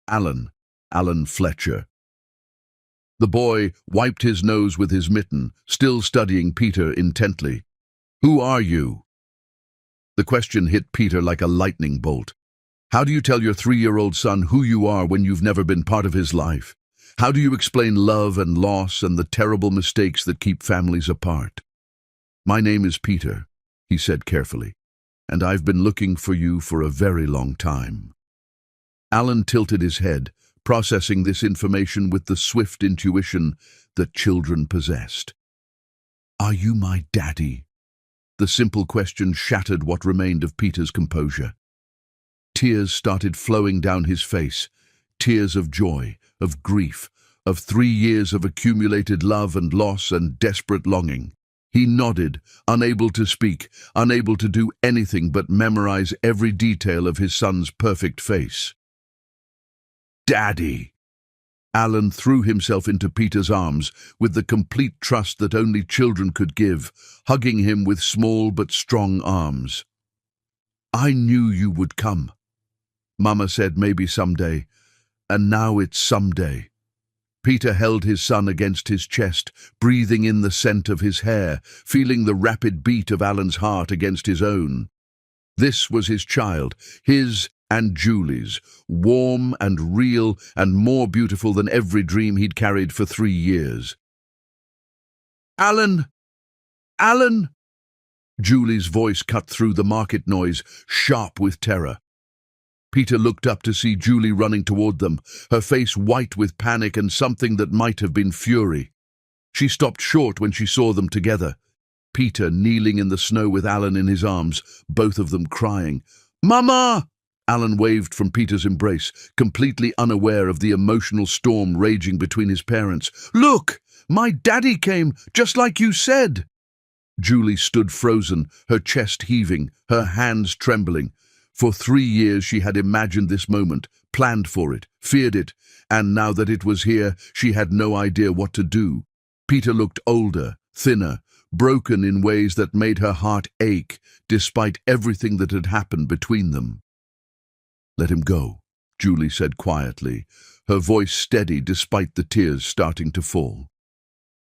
"Alan. Alan Fletcher." The boy wiped his nose with his mitten, still studying Peter intently. "Who are you?" The question hit Peter like a lightning bolt. How do you tell your 3-year-old son who you are when you've never been part of his life? How do you explain love and loss and the terrible mistakes that keep families apart? "My name is Peter," he said carefully, "and I've been looking for you for a very long time." Alan tilted his head, processing this information with the swift intuition that children possessed. "Are you my daddy?" The simple question shattered what remained of Peter's composure. Tears started flowing down his face, tears of joy, of grief, of 3 years of accumulated love and loss and desperate longing. He nodded, unable to speak, unable to do anything but memorize every detail of his son's perfect face. "Daddy!" Alan threw himself into Peter's arms with the complete trust that only children could give, hugging him with small but strong arms. "I knew you would come. Mama said maybe someday, and now it's someday." Peter held his son against his chest, breathing in the scent of his hair, feeling the rapid beat of Alan's heart against his own. This was his child, his and Julie's, warm and real and more beautiful than every dream he'd carried for 3 years. "Alan! Alan!" Julie's voice cut through the market noise, sharp with terror. Peter looked up to see Julie running toward them, her face white with panic and something that might have been fury. She stopped short when she saw them together. Peter kneeling in the snow with Alan in his arms, both of them crying. "Mama!" Alan waved from Peter's embrace, completely unaware of the emotional storm raging between his parents. "Look! My daddy came, just like you said!" Julie stood frozen, her chest heaving, her hands trembling. For 3 years she had imagined this moment, planned for it, feared it, and now that it was here, she had no idea what to do. Peter looked older, thinner, broken in ways that made her heart ache, despite everything that had happened between them. "Let him go," Julie said quietly, her voice steady despite the tears starting to fall.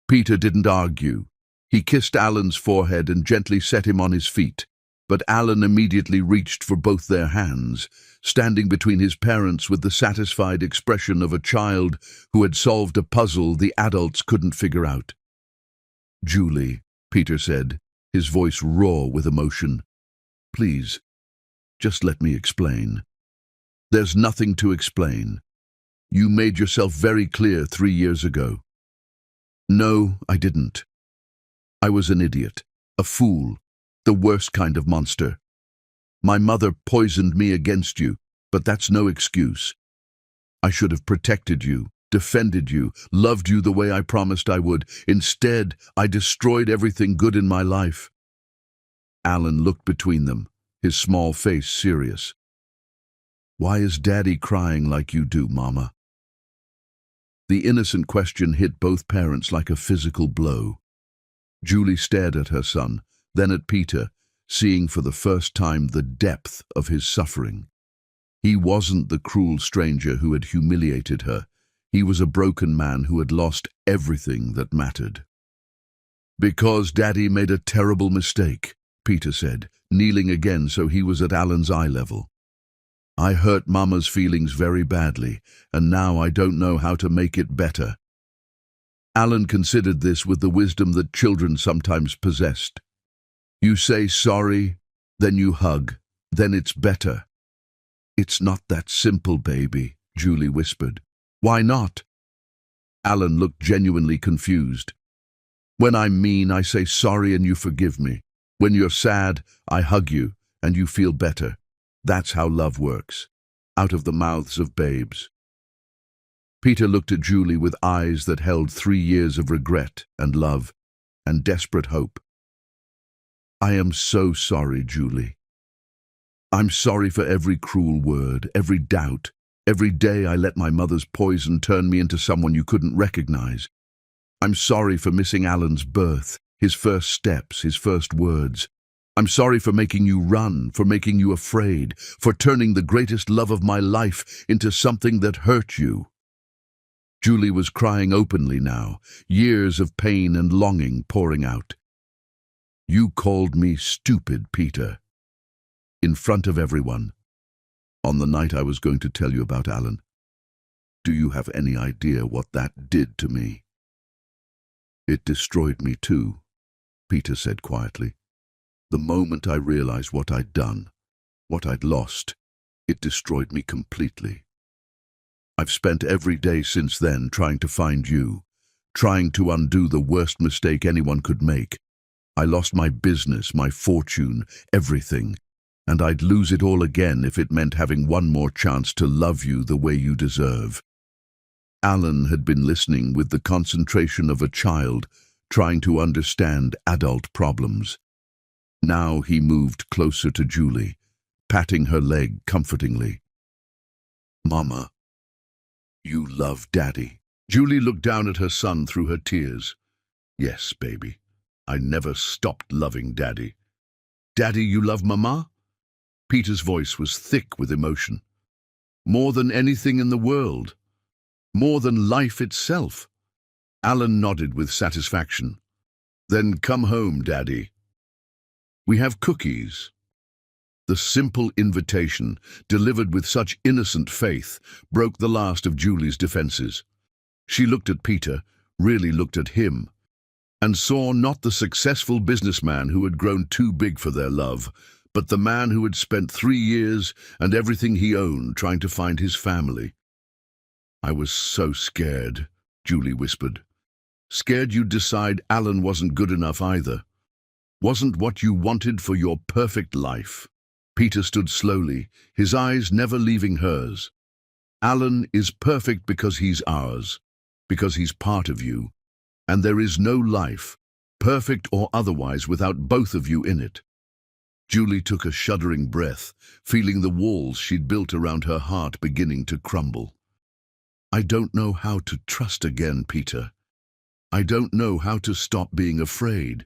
Peter didn't argue. He kissed Alan's forehead and gently set him on his feet, but Alan immediately reached for both their hands, standing between his parents with the satisfied expression of a child who had solved a puzzle the adults couldn't figure out. "Julie," Peter said, his voice raw with emotion, "please, just let me explain." "There's nothing to explain. You made yourself very clear 3 years ago." "No, I didn't. I was an idiot, a fool, the worst kind of monster. My mother poisoned me against you, but that's no excuse. I should have protected you, defended you, loved you the way I promised I would. Instead, I destroyed everything good in my life." Alan looked between them, his small face serious. "Why is Daddy crying like you do, Mama?" The innocent question hit both parents like a physical blow. Julie stared at her son, then at Peter, seeing for the first time the depth of his suffering. He wasn't the cruel stranger who had humiliated her. He was a broken man who had lost everything that mattered. "Because Daddy made a terrible mistake," Peter said, kneeling again so he was at Alan's eye level. "I hurt Mama's feelings very badly, and now I don't know how to make it better." Alan considered this with the wisdom that children sometimes possessed. "You say sorry, then you hug, then it's better." "It's not that simple, baby," Julie whispered. "Why not?" Alan looked genuinely confused. "When I'm mean, I say sorry and you forgive me. When you're sad, I hug you and you feel better. That's how love works, out of the mouths of babes." Peter looked at Julie with eyes that held 3 years of regret and love and desperate hope. "I am so sorry, Julie. I'm sorry for every cruel word, every doubt, every day I let my mother's poison turn me into someone you couldn't recognize. I'm sorry for missing Alan's birth, his first steps, his first words. I'm sorry for making you run, for making you afraid, for turning the greatest love of my life into something that hurt you." Julie was crying openly now, years of pain and longing pouring out. "You called me stupid, Peter. In front of everyone. On the night I was going to tell you about Alan. Do you have any idea what that did to me?" "It destroyed me too," Peter said quietly. "The moment I realized what I'd done, what I'd lost, it destroyed me completely. I've spent every day since then trying to find you, trying to undo the worst mistake anyone could make. I lost my business, my fortune, everything, and I'd lose it all again if it meant having one more chance to love you the way you deserve." Alan had been listening with the concentration of a child trying to understand adult problems. Now he moved closer to Julie, patting her leg comfortingly. "Mama, you love Daddy." Julie looked down at her son through her tears. "Yes, baby. I never stopped loving Daddy." "Daddy, you love Mama?" Peter's voice was thick with emotion. "More than anything in the world. More than life itself." Alan nodded with satisfaction. "Then come home, Daddy. We have cookies." The simple invitation, delivered with such innocent faith, broke the last of Julie's defenses. She looked at Peter, really looked at him, and saw not the successful businessman who had grown too big for their love, but the man who had spent 3 years and everything he owned trying to find his family. "I was so scared," Julie whispered. "Scared you'd decide Alan wasn't good enough either. Wasn't what you wanted for your perfect life." Peter stood slowly, his eyes never leaving hers. "Alan is perfect because he's ours, because he's part of you, and there is no life, perfect or otherwise, without both of you in it." Julie took a shuddering breath, feeling the walls she'd built around her heart beginning to crumble. "I don't know how to trust again, Peter. I don't know how to stop being afraid."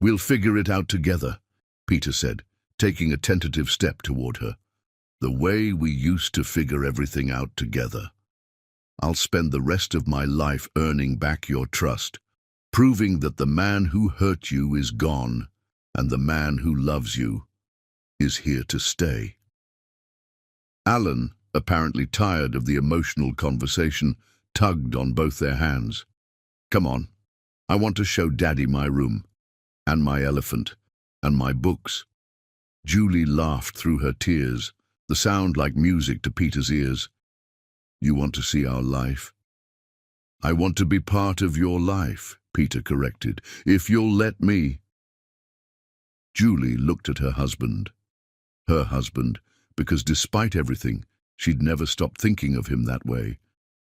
"We'll figure it out together," Peter said, taking a tentative step toward her. The way we used to figure everything out together. I'll spend the rest of my life earning back your trust, proving that the man who hurt you is gone, and the man who loves you is here to stay." Alan, apparently tired of the emotional conversation, tugged on both their hands. "Come on, I want to show Daddy my room, and my elephant, and my books." Julie laughed through her tears, the sound like music to Peter's ears. "You want to see our life?" "I want to be part of your life," Peter corrected, "if you'll let me." Julie looked at her husband, because despite everything, she'd never stopped thinking of him that way,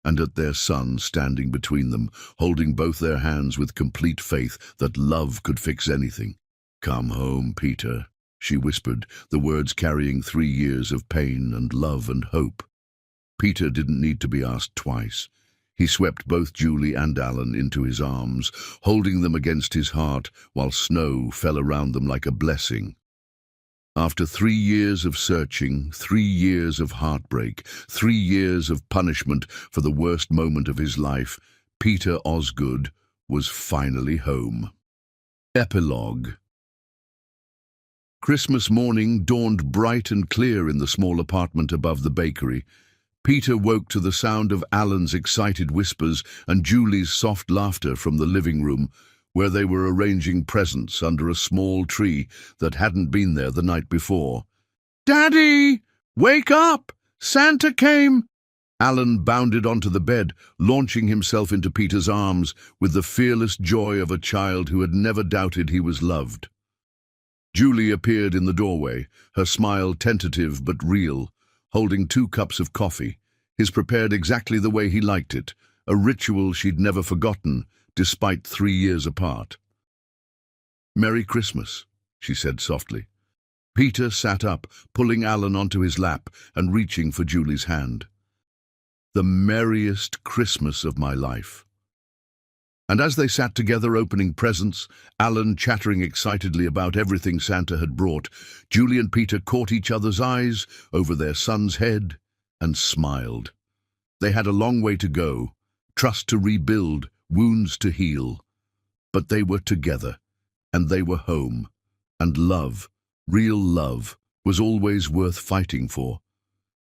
and at their son standing between them, holding both their hands with complete faith that love could fix anything. "Come home, Peter," she whispered, the words carrying 3 years of pain and love and hope. Peter didn't need to be asked twice. He swept both Julie and Alan into his arms, holding them against his heart while snow fell around them like a blessing. After 3 years of searching, 3 years of heartbreak, 3 years of punishment for the worst moment of his life, Peter Osgood was finally home. Epilogue. Christmas morning dawned bright and clear in the small apartment above the bakery. Peter woke to the sound of Alan's excited whispers and Julie's soft laughter from the living room, where they were arranging presents under a small tree that hadn't been there the night before. "Daddy! Wake up! Santa came!" Alan bounded onto the bed, launching himself into Peter's arms with the fearless joy of a child who had never doubted he was loved. Julie appeared in the doorway, her smile tentative but real, holding 2 cups of coffee, his prepared exactly the way he liked it, a ritual she'd never forgotten, despite 3 years apart. "Merry Christmas," she said softly. Peter sat up, pulling Alan onto his lap and reaching for Julie's hand. "The merriest Christmas of my life." And as they sat together opening presents, Alan chattering excitedly about everything Santa had brought, Julie and Peter caught each other's eyes over their son's head and smiled. They had a long way to go, trust to rebuild, wounds to heal. But they were together, and they were home, and love, real love, was always worth fighting for.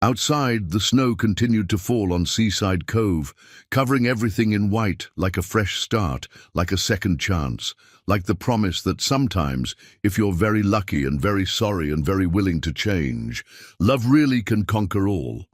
Outside, the snow continued to fall on Seaside Cove, covering everything in white, like a fresh start, like a second chance, like the promise that sometimes, if you're very lucky and very sorry and very willing to change, love really can conquer all.